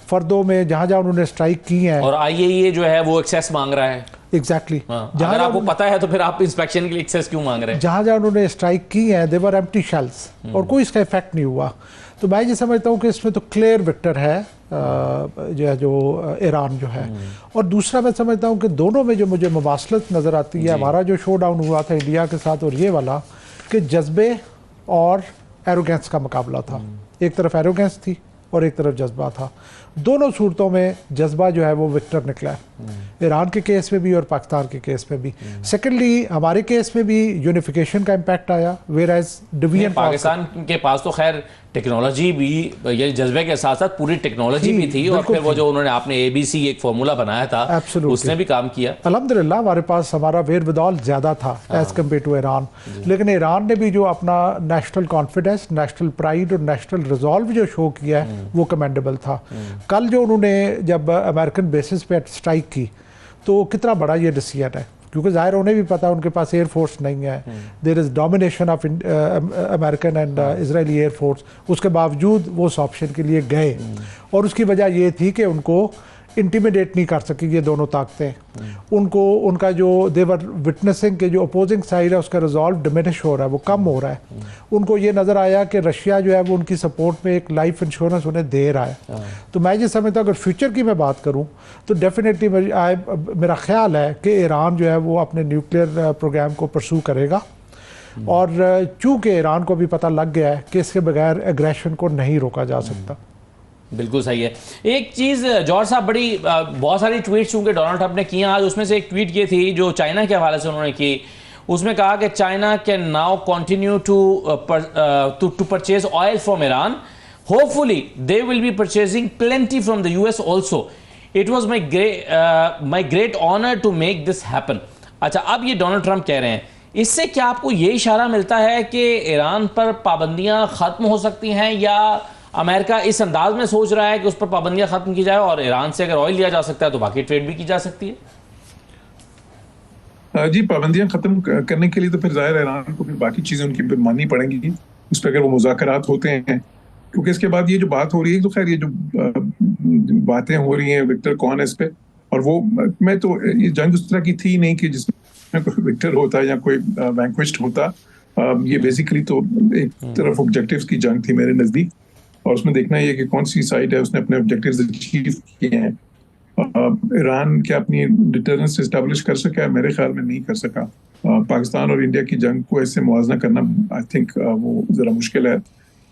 फर्दों में जहाँ जहाँ उन्होंने स्ट्राइक की है, और IAEA जो है वो एक्सेस मांग रहा है। एग्जैक्टली, जहाँ आपको पता है तो फिर आप इंस्पेक्शन के लिए एक्सेस क्यों मांग रहे हैं? जहाँ जहाँ उन्होंने स्ट्राइक की है, दे वर एम्प्टी शेल्स और कोई इसका इफेक्ट नहीं हुआ। तो मैं ये समझता हूँ कि इसमें तो क्लियर विक्टर है जो ईरान जो है। और दूसरा मैं समझता हूँ कि दोनों में जो मुझे मुवासलत नज़र आती है, हमारा जो शो डाउन हुआ था इंडिया के साथ और ये वाला, कि जज्बे और एरोगेंस का मुकाबला था। एक तरफ एरोगेंस थी और एक तरफ जज्बा था। दोनों सूरतों में जज्बा जो है वो विक्टर निकला है, ईरान के केस में भी और पाकिस्तान के केस में भी। सेकेंडली, हमारे केस में भी यूनिफिकेशन का इम्पैक्ट आया, वेयर एज डिवीजन पाकिस्तान के पास तो खैर टेक्नोलॉजी भी, ये जज्बे के साथ साथ पूरी टेक्नोलॉजी भी थी, और फिर वो जो उन्होंने आपने ABC एक फॉर्मूला बनाया था, उसने भी काम किया। अल्हम्दुलिल्लाह हमारे पास हमारा वेरविदाल ज़्यादा था एज कम्पेयर टू ईरान। लेकिन ईरान ने भी जो अपना नेशनल कॉन्फिडेंस, नेशनल प्राइड और नेशनल रिजॉल्व जो शो किया है, वो कमेंडेबल था। कल जो उन्होंने जब अमेरिकन बेसिस पे स्ट्राइक की, तो कितना बड़ा ये डिसीजन है, क्योंकि ज़ाहिर उन्हें भी पता उनके पास एयरफोर्स नहीं है, there is domination of American and Israeli air force. उसके बावजूद वो उस ऑप्शन के लिए गए, और उसकी वजह ये थी कि उनको इंटिमिडेट नहीं कर सकी ये दोनों ताकतें। उनको उनका जो देवर विटनेसिंग के जो अपोजिंग साइड है, उसका रिजॉल्व डिमिनिश हो रहा है, वो कम हो रहा है। उनको ये नज़र आया कि रशिया जो है वो उनकी सपोर्ट में एक लाइफ इंश्योरेंस उन्हें दे रहा है। तो मैं ये समझता हूँ अगर फ्यूचर की मैं बात करूँ तो डेफिनेटली मेरा ख्याल है कि ईरान जो है वो अपने न्यूक्लियर प्रोग्राम को परसू करेगा, और चूँकि ईरान को भी पता लग गया है कि इसके बगैर एग्रेशन को नहीं रोका जा सकता। बिल्कुल सही है। एक चीज़ जौहर साहब, बहुत सारी ट्वीट्स चूँकि डोनाल्ड ट्रंप ने किए आज, उसमें से एक ट्वीट ये थी जो चाइना के हवाले से उन्होंने की। उसमें कहा कि China can now continue to purchase oil from Iran, hopefully they will be purchasing plenty from the US also, it was my great honour to make this happen. अच्छा, अब ये डोनाल्ड ट्रंप कह रहे हैं, इससे क्या आपको ये इशारा मिलता है कि ईरान पर पाबंदियां खत्म हो सकती हैं, या अमेरिका इस अंदाज में सोच रहा है कि उस पर पाबंदियां खत्म की जाए और ईरान से अगर ऑयल लिया जा सकता है तो बाकी ट्रेड भी की जा सकती है? जी, पाबंदियां खत्म करने के लिए तो फिर जाहिर है ईरान को फिर बाकी चीजें उनकी माननी पड़ेंगी, उस पर अगर वो मुज़ाकरात होते हैं। क्योंकि इसके बाद ये जो बात हो रही है, तो खैर ये जो बातें हो रही हैं विक्टर कौन है इस पे, और वो मैं तो ये जंग उस तरह की थी नहीं कि जिसमें कोई विक्टर होता या कोई वैंक्विश्ड होता। ये बेसिकली तो एक तरफ ऑब्जेक्टिव्स की जंग थी मेरे नजदीक, और उसमें देखना ये कि कौन सी साइड है उसने अपने ऑब्जेक्टिव्स अचीव किए हैं। ईरान क्या अपनी डिटरेंस एस्टैब्लिश कर सका है? मेरे ख्याल में नहीं कर सका। पाकिस्तान और इंडिया की जंग को ऐसे मुआवजा करना आई थिंक वो जरा मुश्किल है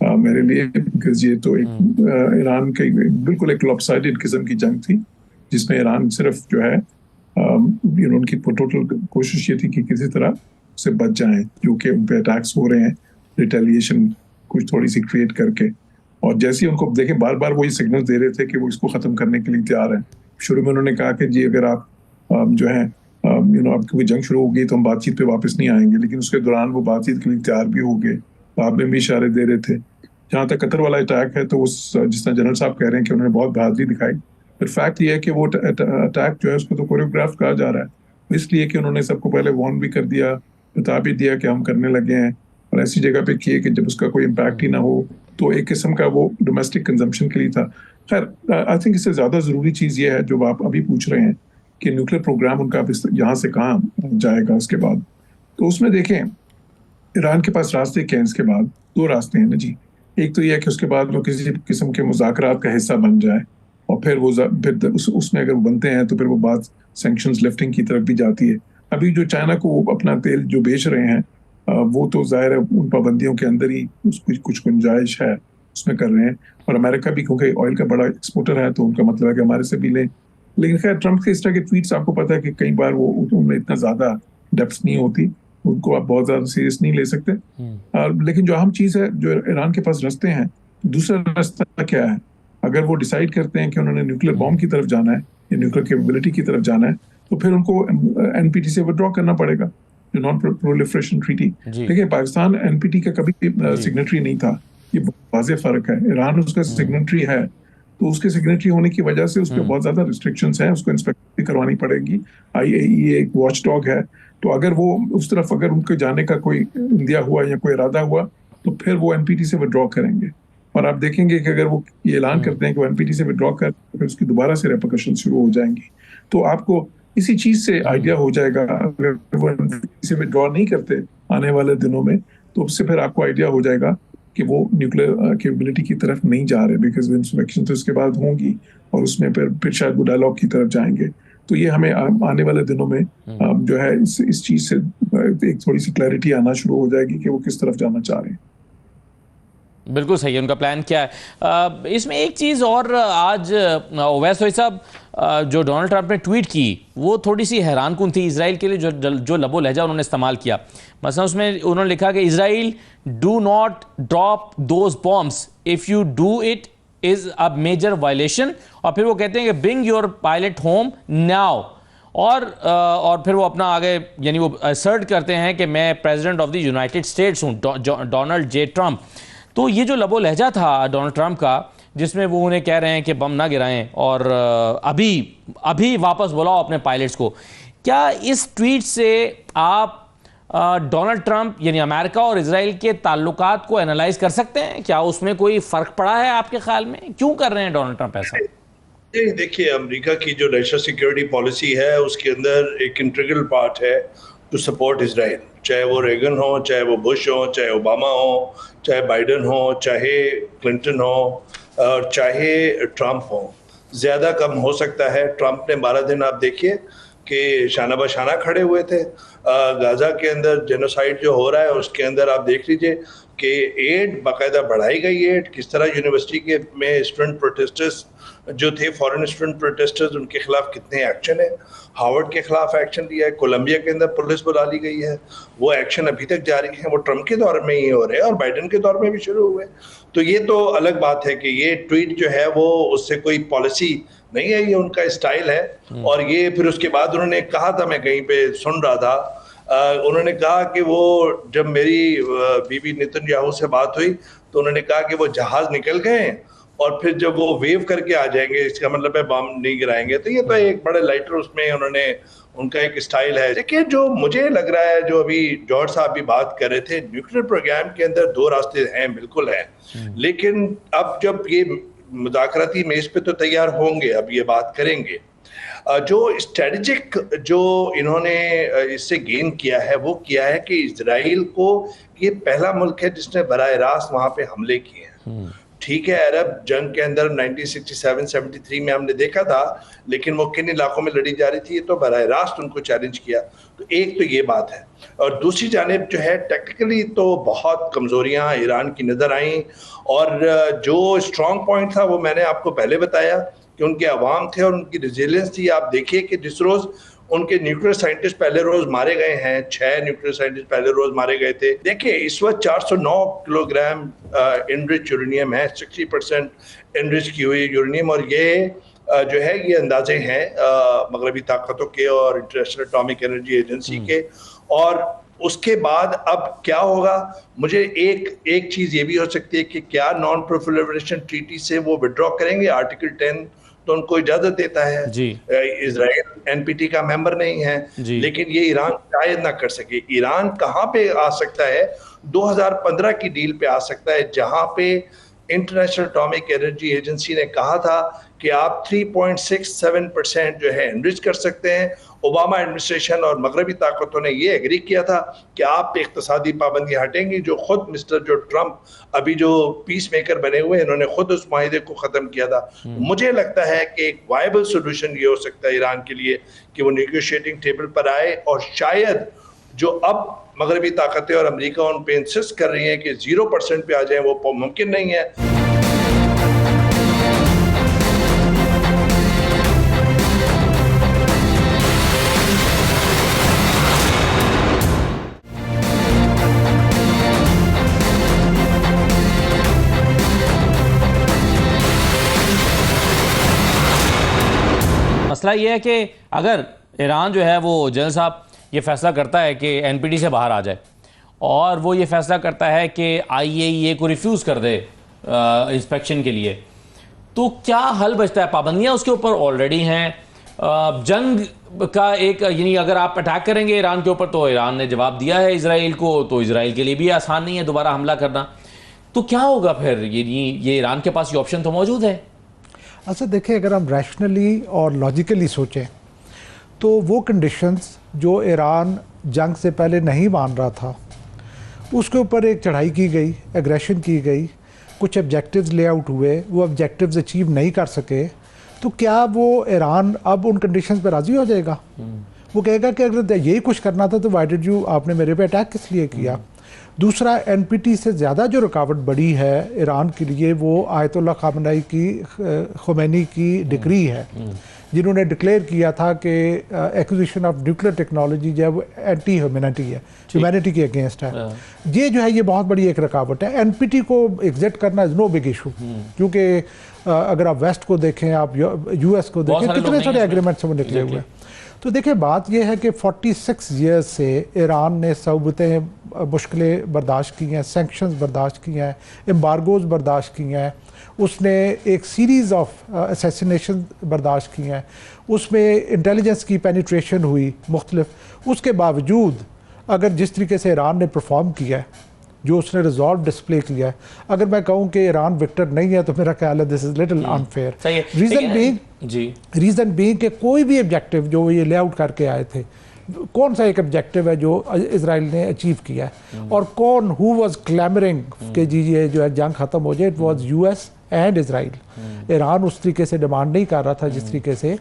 मेरे लिए, बिकॉज ये तो एक ईरान के बिल्कुल एक लॉपसाइडेड किस्म की जंग थी, जिसमें ईरान सिर्फ जो है उनकी टोटल कोशिश ये थी कि किसी तरह से बच जाएं, जो कि उन पे अटैक्स हो रहे हैं, रिटेलिएशन कुछ थोड़ी सी क्रिएट करके। और जैसे ही उनको देखें बार बार वो ये सिग्नल दे रहे थे कि वो इसको खत्म करने के लिए तैयार हैं। शुरू में उन्होंने कहा कि जी अगर आप जो है आपकी कोई जंग शुरू हो गई तो हम बातचीत पे वापस नहीं आएंगे, लेकिन उसके दौरान वो बातचीत के लिए तैयार भी हो गए। आप में भी इशारे दे रहे थे। जहाँ तक कतर वाला अटैक है तो उस जिस तरह जनरल साहब कह रहे हैं कि उन्होंने बहुत बहादुरी दिखाई, फिर फैक्ट ये है कि वो अटैक जो है उसको तो कोरियोग्राफ कहा जा रहा है, इसलिए कि उन्होंने सबको पहले वार्न भी कर दिया, बता भी दिया कि हम करने लगे हैं, और ऐसी जगह पे किए कि जब उसका कोई इम्पैक्ट ही ना हो। तो एक किस्म का वो डोमेस्टिक कंजम्पशन के लिए था। खैर आई थिंक इससे ज़्यादा ज़रूरी चीज़ ये है जो आप अभी पूछ रहे हैं कि न्यूक्लियर प्रोग्राम उनका यहाँ से कहाँ जाएगा उसके बाद। तो उसमें देखें ईरान के पास रास्ते क्या हैं इसके बाद? दो रास्ते हैं ना जी। एक तो ये है कि उसके बाद वो किसी किस्म के मुज़ाकरात का हिस्सा बन जाए, और फिर उसमें अगर वो बनते हैं तो फिर वो बात सैंक्शंस लिफ्टिंग की तरफ भी जाती है। अभी जो चाइना को अपना तेल जो बेच रहे हैं वो तो जाहिर है उन पाबंदियों के अंदर ही कुछ गुंजाइश है उसमें कर रहे हैं, और अमेरिका भी क्योंकि ऑयल का बड़ा एक्सपोर्टर है तो उनका मतलब है कि हमारे से भी लें। लेकिन खैर ट्रंप के इस तरह के ट्वीट्स आपको पता है कि कई बार वो उनमें इतना ज़्यादा डेप्थ नहीं होती, उनको आप बहुत ज़्यादा सीरियस नहीं ले सकते। लेकिन जो अहम चीज़ है, जो ईरान के पास रास्ते हैं, दूसरा रास्ता क्या है? अगर वो डिसाइड करते हैं कि उन्होंने न्यूक्लियर बॉम्ब की तरफ जाना है या न्यूक्लियर कैपेबिलिटी की तरफ जाना है, तो फिर उनको एनपीटी से विड्रॉ करना पड़ेगा, जो नॉन प्रोलिफरेशन ट्रीटी। देखिए पाकिस्तान एनपीटी का कभी सिग्नेटरी नहीं था, ये वाज़ेह फर्क है। ईरान उसका सिग्नेटरी है, तो उसके सिग्नेटरी होने की वजह से उस पर बहुत ज्यादा रिस्ट्रिक्शंस हैं, उसको इंस्पेक्शन करवानी पड़ेगी। IAEA एक वॉच डॉग है, तो अगर वो उस तरफ अगर उनके जाने का कोई इंदिया हुआ या कोई इरादा हुआ तो फिर वो एनपीटी से विड्रॉ करेंगे। और आप देखेंगे कि अगर वो ये ऐलान करते हैं कि वो एनपीटी से विड्रॉ कर, फिर उसकी दोबारा से रेपरकशन शुरू हो जाएंगी। तो आपको इसी चीज से आइडिया हो जाएगा, अगर वो एनपीटी से विड्रॉ नहीं करते आने वाले दिनों में, तो उससे फिर आपको आइडिया हो जाएगा कि वो न्यूक्लियर कैपेबिलिटी की तरफ नहीं जा रहे, बिकॉज इंस्पेक्शन तो इसके बाद होंगी और उसमें फिर शायद वो डायलॉग की तरफ जाएंगे। तो ये हमें आने वाले दिनों में जो है इस चीज से एक थोड़ी सी क्लैरिटी आना शुरू हो जाएगी कि वो किस तरफ जाना चाह रहे हैं। बिल्कुल सही है, उनका प्लान क्या है। इसमें एक चीज़ और, आज ओवैस भाई साहब जो डोनाल्ड ट्रंप ने ट्वीट की वो थोड़ी सी हैरानकुन थी इसराइल के लिए, जो लबो लहजा उन्होंने इस्तेमाल किया। मसलन उसमें उन्होंने लिखा कि Israel do not drop those bombs, if you do it is a major violation. और फिर वो कहते हैं कि bring your pilot home now, और फिर वो अपना आगे यानी वो असर्ट करते हैं कि मैं president of the United states हूँ, डोनाल्ड जे ट्रंप। तो ये जो लबो लहजा था डोनाल्ड ट्रंप का, जिसमें वो उन्हें कह रहे हैं कि बम ना गिराएं और अभी वापस बुलाओ अपने पायलट्स को, क्या इस ट्वीट से आप डोनाल्ड ट्रंप यानी अमेरिका और इजराइल के ताल्लुकात को एनालाइज कर सकते हैं? क्या उसमें कोई फर्क पड़ा है आपके ख्याल में? क्यों कर रहे हैं डोनाल्ड ट्रंप ऐसा? देखिए, अमेरिका की जो नेशनल सिक्योरिटी पॉलिसी है उसके अंदर एक इंटीग्रल पार्ट है टू सपोर्ट इजराइल, चाहे वो रेगन हो, चाहे वो बुश हो, चाहे ओबामा हो, चाहे बाइडन हो, चाहे क्लिंटन हो और चाहे ट्रंप हो। ज़्यादा कम हो सकता है। ट्रंप ने 12 दिन आप देखिए कि शाना बशाना खड़े हुए थे, गाजा के अंदर जेनोसाइड जो हो रहा है उसके अंदर आप देख लीजिए कि एड बाकायदा बढ़ाई गई है। किस तरह यूनिवर्सिटी के में स्टूडेंट प्रोटेस्टर्स जो थे, फॉरेन स्टूडेंट प्रोटेस्टर्स, उनके खिलाफ कितने एक्शन है। हार्वर्ड के खिलाफ एक्शन लिया है, कोलंबिया के अंदर पुलिस बुला ली गई है, वो एक्शन अभी तक जारी है। वो ट्रम्प के दौर में ही हो रहे हैं और बाइडेन के दौर में भी शुरू हुए। तो ये तो अलग बात है कि ये ट्वीट जो है वो उससे कोई पॉलिसी नहीं है, ये उनका स्टाइल है। और ये फिर उसके बाद उन्होंने कहा था, मैं कहीं पे सुन रहा था, उन्होंने कहा कि वो जब मेरी बीबी नेतन्याहू से बात हुई तो उन्होंने कहा कि वो जहाज निकल गए और फिर जब वो वेव करके आ जाएंगे, इसका मतलब है बम नहीं गिराएंगे। तो ये तो एक बड़े लाइटर उसमें उन्होंने उनका एक स्टाइल है। देखिए, जो मुझे लग रहा है, जो अभी जॉर्ज साहब भी बात कर रहे थे, न्यूक्लियर प्रोग्राम के अंदर दो रास्ते हैं, बिल्कुल हैं, लेकिन अब जब ये मुज़ाकराती मेज पे तो तैयार होंगे, अब ये बात करेंगे। जो स्ट्रेटेजिक जो इन्होंने इससे गेन किया है वो किया है कि इजराइल को, ये पहला मुल्क है जिसने बराह रास्त वहां पे हमले किए हैं। ठीक है, अरब जंग के अंदर 1967-73 में हमने देखा था, लेकिन वो किन इलाकों में लड़ी जा रही थी, ये तो बराह रास्त उनको चैलेंज किया। तो एक तो ये बात है, और दूसरी जानिब जो है टेक्निकली तो बहुत कमजोरियां ईरान की नजर आई, और जो स्ट्रॉन्ग पॉइंट था वो मैंने आपको पहले बताया कि उनके अवाम थे और उनकी रेजिलियंस थी। आप देखिए कि जिस रोज उनके न्यूक्लियर साइंटिस्ट पहले रोज मारे गए हैं, 6 न्यूक्लियर साइंटिस्ट पहले रोज मारे गए थे। देखिए, इस वक्त 409 किलोग्राम एनरिच यूरेनियम है, 60% एनरिच की हुई यूरेनियम, और ये जो है ये अंदाजे हैं मगरबी ताकतों के और इंटरनेशनल एटॉमिक एनर्जी एजेंसी के। और उसके बाद अब क्या होगा, मुझे एक चीज ये भी हो सकती है कि क्या नॉन प्रोलिफरेशन ट्रीटी से वो विड्रॉ करेंगे। आर्टिकल 10 तो उनको इजाजत देता है, इजराइल एनपीटी का मेंबर नहीं है, लेकिन ये ईरान शायद ना कर सके। ईरान कहाँ पे आ सकता है, 2015 की डील पे आ सकता है, जहां पे इंटरनेशनल एटॉमिक एनर्जी एजेंसी ने कहा था कि आप 3.67% जो है एनरिच कर सकते हैं। ओबामा एडमिनिस्ट्रेशन और मगरबी ताकतों ने ये एग्री किया था कि आप पे इक्तसादी पाबंदी हटेंगी, जो खुद मिस्टर जो ट्रम्प अभी जो पीस मेकर बने हुए, इन्होंने खुद उस माहिदे को ख़त्म किया था। मुझे लगता है कि एक वायबल सोल्यूशन ये हो सकता है ईरान के लिए कि वो निगोशिएटिंग टेबल पर आए, और शायद जो अब मगरबी ताकतें और अमेरिका उन पे इंसिस्ट कर रही हैं कि 0% पे आ जाए, वो मुमकिन नहीं है। मसला ये है कि अगर ईरान जो है वो जनरल साहब ये फैसला करता है कि एनपीटी से बाहर आ जाए, और वो ये फैसला करता है कि आईएईए को रिफ्यूज़ कर दे इंस्पेक्शन के लिए, तो क्या हल बचता है? पाबंदियां उसके ऊपर ऑलरेडी हैं, जंग का एक, यानी अगर आप अटैक करेंगे ईरान के ऊपर, तो ईरान ने जवाब दिया है इजराइल को, तो इजराइल के लिए भी आसान नहीं है दोबारा हमला करना। तो क्या होगा फिर? ये ईरान के पास ये ऑप्शन तो मौजूद है। अच्छा देखिए, अगर हम रैशनली और लॉजिकली सोचें तो वो कंडीशंस जो ईरान जंग से पहले नहीं मान रहा था, उसके ऊपर एक चढ़ाई की गई, एग्रेशन की गई, कुछ ऑब्जेक्टिव्स ले आउट हुए, वो ऑब्जेक्टिव्स अचीव नहीं कर सके, तो क्या वो ईरान अब उन कंडीशंस पर राज़ी हो जाएगा? वो कहेगा कि अगर यही कुछ करना था तो व्हाई डिड यू, आपने मेरे पे अटैक किस लिए किया? दूसरा, एनपीटी से ज़्यादा जो रुकावट बड़ी है ईरान के लिए, वो आयतुल्लाह ख़ुमैनी की डिक्री है, जिन्होंने डिक्लेयर किया था कि एक्विजिशन ऑफ न्यूक्लियर टेक्नोलॉजी जो है वो एंटी ह्यूमैनिटी है, ह्यूमैनिटी के अगेंस्ट है। ये जो है ये बहुत बड़ी एक रुकावट है। एनपीटी को एग्जिट करना इज़ नो बिग इशू, क्योंकि अगर आप वेस्ट को देखें, आप यूएस को देखें, कितने सारे एग्रीमेंट्स वो निकले हुए हैं। तो देखिए, बात यह है कि 46 ईयर्स से ईरान ने सऊबतें मुश्किलें बर्दाश्त की हैं, सैंक्शंस बर्दाश्त की हैं, एम्बार्गोज बर्दाश्त की हैं, उसने एक सीरीज़ ऑफ असैसिनेशन बर्दाश्त की हैं, उसमें इंटेलिजेंस की पेनिट्रेशन हुई मुख्तलिफ। उसके बावजूद अगर जिस तरीके से ईरान ने परफॉर्म किया है, जो उसने रिजॉल्व डिस्प्ले किया है, अगर मैं कहूँ कि ईरान विक्टर नहीं है तो मेरा ख्याल है this is little unfair. Reason being कि कोई भी ऑब्जेक्टिव जो ये लेआउट करके आए थे, कौन सा एक ऑब्जेक्टिव है जो इजराइल ने अचीव किया है, और कौन हु वाज क्लैमरिंग कि जी ये जो है जंग ख़त्म हो जाए? It was US and Israel. Iran उस तरीके से डिमांड नहीं कर रहा था जिस तरीके से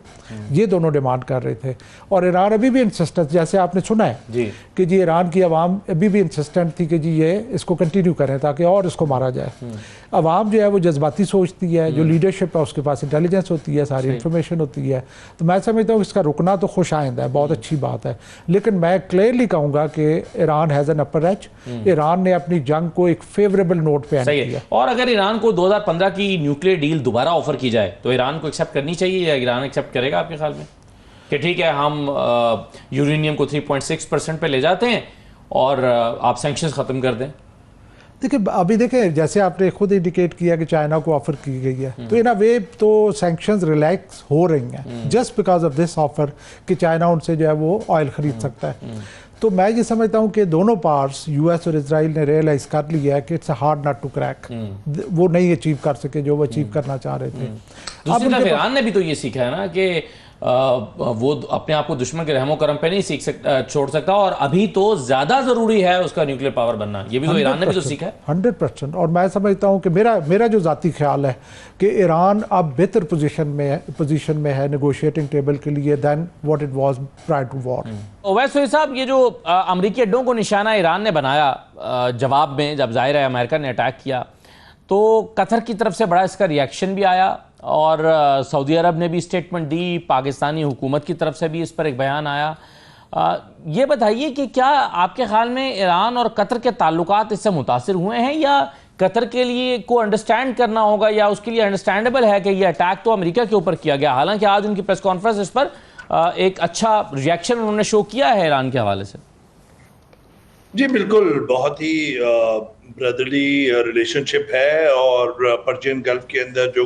ये दोनों डिमांड कर रहे थे। और ईरान अभी भी इंसिस्टेंट, जैसे आपने सुना है जी कि जी ईरान की आवाम अभी भी इंसिस्टेंट थी कि जी ये इसको कंटिन्यू करें ताकि और इसको मारा जाए। आवाम जो है वो जज्बाती सोचती है, जो लीडरशिप है उसके पास इंटेलिजेंस होती है, सारी इंफॉर्मेशन होती है। तो मैं समझता हूँ इसका रुकना तो खुश आइंदा है, बहुत अच्छी बात है। लेकिन मैं क्लियरली कहूँगा कि Iran has an upper as. Iran ने अपनी जंग को एक फेवरेबल नोट पे एंड किया। और अगर ईरान को 2015 की न्यूक्लियर डील दोबारा ऑफर की जाए तो ईरान को एक्सेप्ट करनी चाहिए, या ईरान एक्सेप्ट करेगा आपके ख्याल में कि ठीक है हम यूरेनियम को 3.6% पे ले जाते हैं और आप सैंक्शंस ख़त्म कर दें? देखिए अभी देखें, जैसे आपने खुद इंडिकेट किया कि चाइना को ऑफर की गई है, तो इन अ वे तो सैंक्शंस रिलैक्स हो रही हैं just because of this offer कि चाइना उनसे जो है वो ऑयल खरीद सकता है। तो मैं ये समझता हूँ कि दोनों पार्ट्स यूएस और इजराइल ने रियलाइज कर लिया है कि it's hard not to crack, वो नहीं अचीव कर सके जो वो अचीव करना चाह रहे थे। दूसरी तरफ ईरान ने भी तो ये सीखा है ना कि वो अपने आप को दुश्मन के रहमो करम पे नहीं छोड़ सकता, और अभी तो ज्यादा जरूरी है उसका न्यूक्लियर पावर बनना। ये भी तो ईरान ने भी तो सीखा है 100%। और मैं समझता हूँ कि मेरा जो जाती ख्याल है कि ईरान अब बेहतर पोजीशन में है नेगोशिएटिंग टेबल के लिए then what it was prior to war. Owaisi साहब, ये जो अमेरिकी अड्डों को निशाना ईरान ने बनाया जवाब में, जब जाहिर है अमेरिका ने अटैक किया, तो कतर की तरफ से बड़ा इसका रिएक्शन भी आया और सऊदी अरब ने भी स्टेटमेंट दी, पाकिस्तानी हुकूमत की तरफ से भी इस पर एक बयान आया। ये बताइए कि क्या आपके ख्याल में ईरान और कतर के ताल्लुकात इससे मुतासिर हुए हैं, या कतर के लिए को अंडरस्टैंड करना होगा, या उसके लिए अंडरस्टैंडेबल है कि ये अटैक तो अमेरिका के ऊपर किया गया? हालांकि आज उनकी प्रेस कॉन्फ्रेंस इस पर एक अच्छा रिएक्शन उन्होंने शो किया है ईरान के हवाले से। जी बिल्कुल, बहुत ही ब्रदरली रिलेशनशिप है, और पर्शियन गल्फ के अंदर जो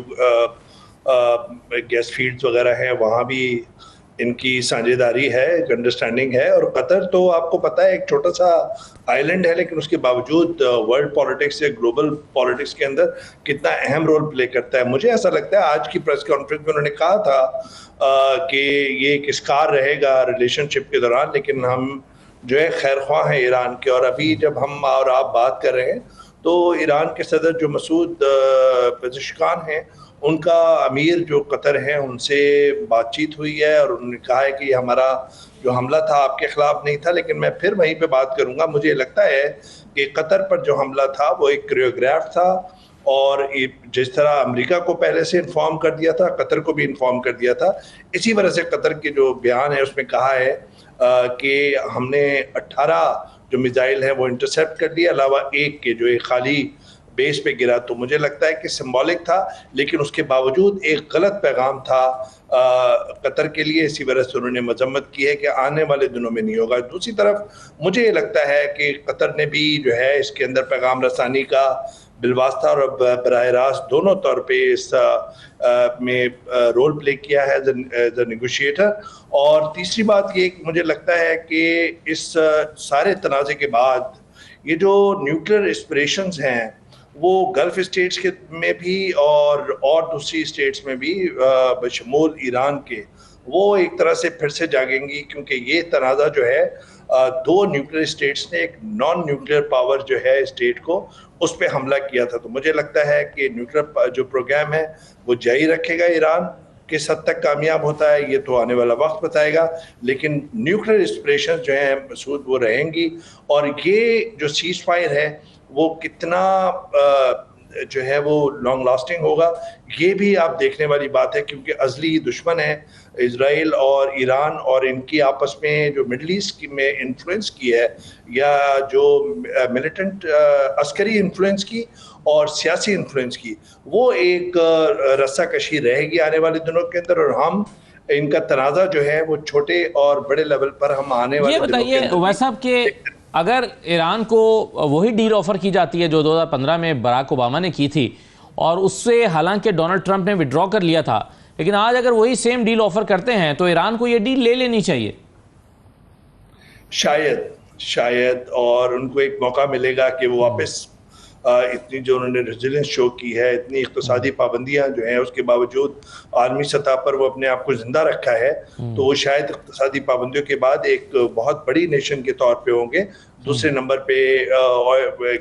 गैस फील्ड्स वगैरह हैं वहाँ भी इनकी साझेदारी है, एक अंडरस्टैंडिंग है। और कतर तो आपको पता है एक छोटा सा आइलैंड है, लेकिन उसके बावजूद वर्ल्ड पॉलिटिक्स या ग्लोबल पॉलिटिक्स के अंदर कितना अहम रोल प्ले करता है। मुझे ऐसा लगता है आज की प्रेस कॉन्फ्रेंस में उन्होंने कहा था कि ये एक स्कार रहेगा रिलेशनशिप के दौरान, लेकिन हम जो है खैर ख्वाह हैं ईरान के। और अभी जब हम और आप बात कर रहे हैं तो ईरान के सदर जो मसूद पेज़ेश्कियान हैं, उनका अमीर जो कतर है उनसे बातचीत हुई है, और उन्होंने कहा है कि हमारा जो हमला था आपके खिलाफ नहीं था। लेकिन मैं फिर वहीं पे बात करूंगा, मुझे लगता है कि कतर पर जो हमला था वो एक कोरियोग्राफ था, और जिस तरह अमेरिका को पहले से इन्फॉर्म कर दिया था, कतर को भी इन्फॉर्म कर दिया था। इसी वजह से कतर के जो बयान है उसमें कहा है कि हमने 18 जो मिसाइल हैं वो इंटरसेप्ट कर दिया, अलावा एक के जो एक खाली बेस पे गिरा। तो मुझे लगता है कि सिंबॉलिक था, लेकिन उसके बावजूद एक गलत पैगाम था कतर के लिए। इसी वजह से उन्होंने मजम्मत की है कि आने वाले दिनों में नहीं होगा। दूसरी तरफ मुझे ये लगता है कि कतर ने भी जो है इसके अंदर पैगाम रसानी का बिलवास्ता और बराह रास्त दोनों तौर पे इस में रोल प्ले किया है एज अ नेगोशिएटर। और तीसरी बात ये मुझे लगता है कि इस सारे तनाज़े के बाद ये जो न्यूक्लियर एस्पिरेशंस हैं वो गल्फ स्टेट्स के में भी और दूसरी स्टेट्स में भी बशमूल ईरान के, वो एक तरह से फिर से जागेंगी, क्योंकि ये तनाज़ा जो है दो न्यूक्लियर स्टेट्स ने एक नॉन न्यूक्लियर पावर जो है स्टेट को उस पर हमला किया था। तो मुझे लगता है कि न्यूक्लियर जो प्रोग्राम है वो जारी रखेगा ईरान। किस हद तक कामयाब होता है ये तो आने वाला वक्त बताएगा, लेकिन न्यूक्लियर एस्पिरेशन जो है मसूद वो रहेंगी। और ये जो सीज फायर है वो कितना जो है वो लॉन्ग लास्टिंग होगा ये भी आप देखने वाली बात है, क्योंकि अजली दुश्मन है इजराइल और ईरान, और इनकी आपस में जो मिडल ईस्ट में इन्फ्लुएंस की है, या जो मिलिटेंट अस्करी इन्फ्लुएंस की और सियासी इन्फ्लुएंस की, वो एक रस्साकशी रहेगी आने वाले दिनों के अंदर। और हम इनका तनाज़ा जो है वो छोटे और बड़े लेवल पर हम आने वाले ये बताइए वैसा कि अगर ईरान को वही डील ऑफर की जाती है जो 2015 में बराक ओबामा ने की थी, और उससे हालांकि डोनाल्ड ट्रंप ने विड्रॉ कर लिया था, लेकिन आज अगर वही सेम डील ऑफर करते हैं तो ईरान को ये डील ले लेनी चाहिए शायद, और उनको एक मौका मिलेगा कि वो वापस इतनी जो उन्होंने रेजिलेंस शो की है, इतनी इक्तिसादी पाबंदियां जो हैं, उसके बावजूद आलमी सतह पर वो अपने आप को जिंदा रखा है, तो वो शायद इक्तिसादी पाबंदियों के बाद एक बहुत बड़ी नेशन के तौर पे होंगे। दूसरे नंबर पे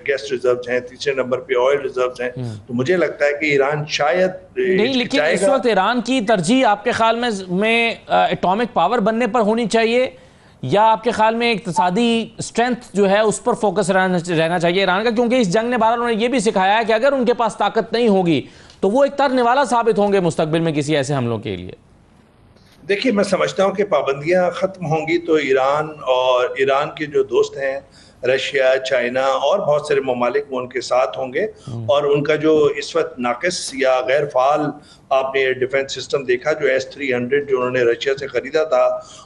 गैस रिजर्व्स हैं, तीसरे नंबर पे ऑयल रिजर्व्स हैं। तो मुझे लगता है कि ईरान शायद नहीं, लेकिन इस वक्त ईरान की तरजीह आपके ख्याल में एटॉमिक पावर बनने पर होनी चाहिए, या आपके ख्याल में इक्तिसादी स्ट्रेंथ जो है उस पर फोकस रहना चाहिए ईरान का? क्योंकि इस जंग ने बहरहाल उन्होंने ये भी सिखाया है कि अगर उनके पास ताकत नहीं होगी तो वो एक तरने वाला साबित होंगे मुस्तकबिल में किसी ऐसे हमलों के लिए। देखिए, मैं समझता हूँ कि पाबंदियाँ ख़त्म होंगी तो ईरान और ईरान के जो दोस्त हैं, रशिया, चाइना और बहुत सारे ममालिक वो उनके साथ होंगे, और उनका जो इस वक्त नाकिस या गैर फाल आपने डिफेंस सिस्टम देखा, जो S-300 जो उन्होंने रशिया से ख़रीदा था,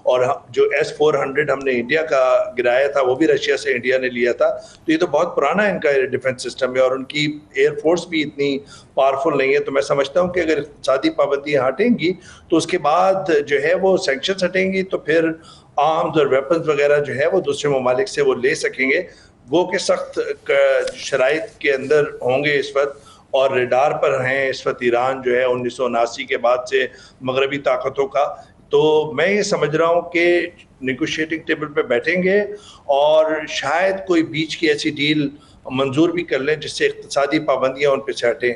और जो S-400 हमने इंडिया का गिराया था, वो भी रशिया से इंडिया ने लिया था। तो ये तो बहुत पुराना इनका डिफेंस सिस्टम है, और उनकी एयरफोर्स भी इतनी पावरफुल नहीं है। तो मैं समझता हूँ कि अगर इक़्तिसादी पाबंदियाँ हटेंगी तो उसके बाद जो है वो सैंक्शंस हटेंगी, तो फिर आर्म्स और वेपन्स वगैरह जो है वो दूसरे ममालिक से वो ले सकेंगे। वो के सख्त शराइत के अंदर होंगे इस वक्त, और रेडार पर हैं इस वक्त ईरान जो है 1979 के बाद से मगरबी ताकतों का। तो मैं ये समझ रहा हूँ कि नेगोशिएटिंग टेबल पे बैठेंगे और शायद कोई बीच की ऐसी डील मंजूर भी कर लें जिससे इक़्तिसादी पाबंदियाँ उन पर से हटें।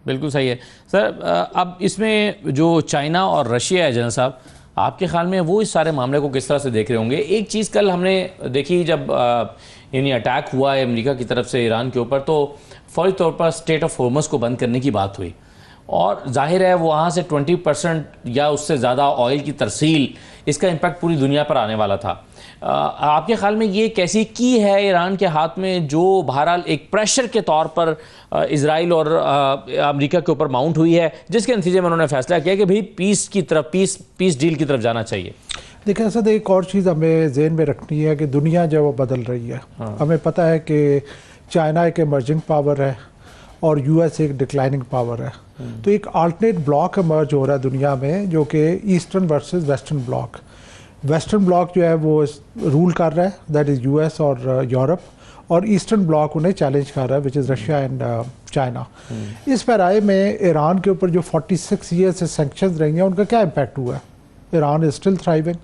बिल्कुल सही है सर। अब इसमें जो चाइना और रशिया है जनरल साहब, आपके ख्याल में वो इस सारे मामले को किस तरह से देख रहे होंगे? एक चीज़ कल हमने देखी जब यानी अटैक हुआ है अमेरिका की तरफ से ईरान के ऊपर, तो फौरी तौर पर स्टेट ऑफ होर्मुज़ को बंद करने की बात हुई, और जाहिर है वहाँ से 20% या उससे ज़्यादा ऑयल की तरसील, इसका इम्पैक्ट पूरी दुनिया पर आने वाला था। आपके ख्याल में ये कैसी की है ईरान के हाथ में, जो बहरहाल एक प्रेशर के तौर पर इजराइल और अमेरिका के ऊपर माउंट हुई है, जिसके नतीजे में उन्होंने फैसला किया कि भाई पीस की तरफ, पीस डील की तरफ जाना चाहिए? देखिए असद, एक और चीज़ हमें ज़हन में रखनी है कि दुनिया जो वो बदल रही है। हमें पता है कि चाइना एक इमर्जिंग पावर है और यूएस एक डिक्लाइनिंग पावर है। तो एक अल्टरनेट ब्लॉक इमर्ज हो रहा है दुनिया में, जो कि eastern versus western block. Western block जो है वो रूल कर रहा है, दैट इज़ यूएस और यूरोप, और ईस्टर्न ब्लॉक उन्हें चैलेंज कर रहा है, which is Russia and China. इस पैराए में ईरान के ऊपर जो 46 ईयर्स से सैंक्शंस रही हैं, उनका क्या इम्पैक्ट हुआ है? Iran is still thriving.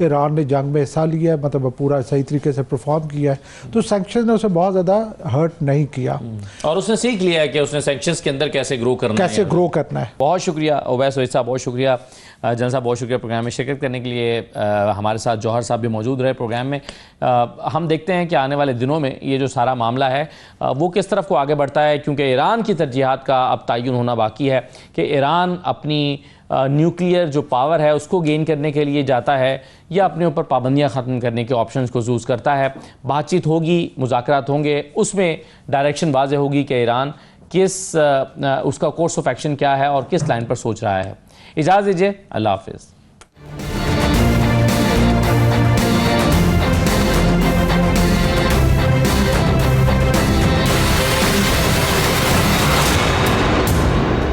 Iran ने जंग में हिस्सा लिया है, मतलब पूरा सही तरीके से परफॉर्म किया है, तो सैंक्शंस ने उसे बहुत ज़्यादा हर्ट नहीं किया, और उसने सीख लिया है कि उसने सैंक्शंस के अंदर कैसे ग्रो करना है। बहुत शुक्रिया उवैस वहीद साहब, बहुत शुक्रिया जनरल साहब, बहुत शुक्रिया प्रोग्राम में शिरकत करने के लिए। हमारे साथ जौहर साहब भी मौजूद रहे प्रोग्राम में। हम देखते हैं कि आने वाले दिनों में ये जो सारा मामला है वो किस तरफ को आगे बढ़ता है, क्योंकि ईरान की तरजीहात का अब तयन होना बाकी है कि ईरान अपनी न्यूक्लियर जो पावर है उसको गेन करने के लिए जाता है, या अपने ऊपर पाबंदियां ख़त्म करने के ऑप्शंस को चूज़ करता है। बातचीत होगी, मुज़ाकरात होंगे, उसमें डायरेक्शन वाज़ेह होगी कि ईरान उसका कोर्स ऑफ एक्शन क्या है और किस लाइन पर सोच रहा है। इजाज़त दीजिए, अल्लाह हाफ़िज़।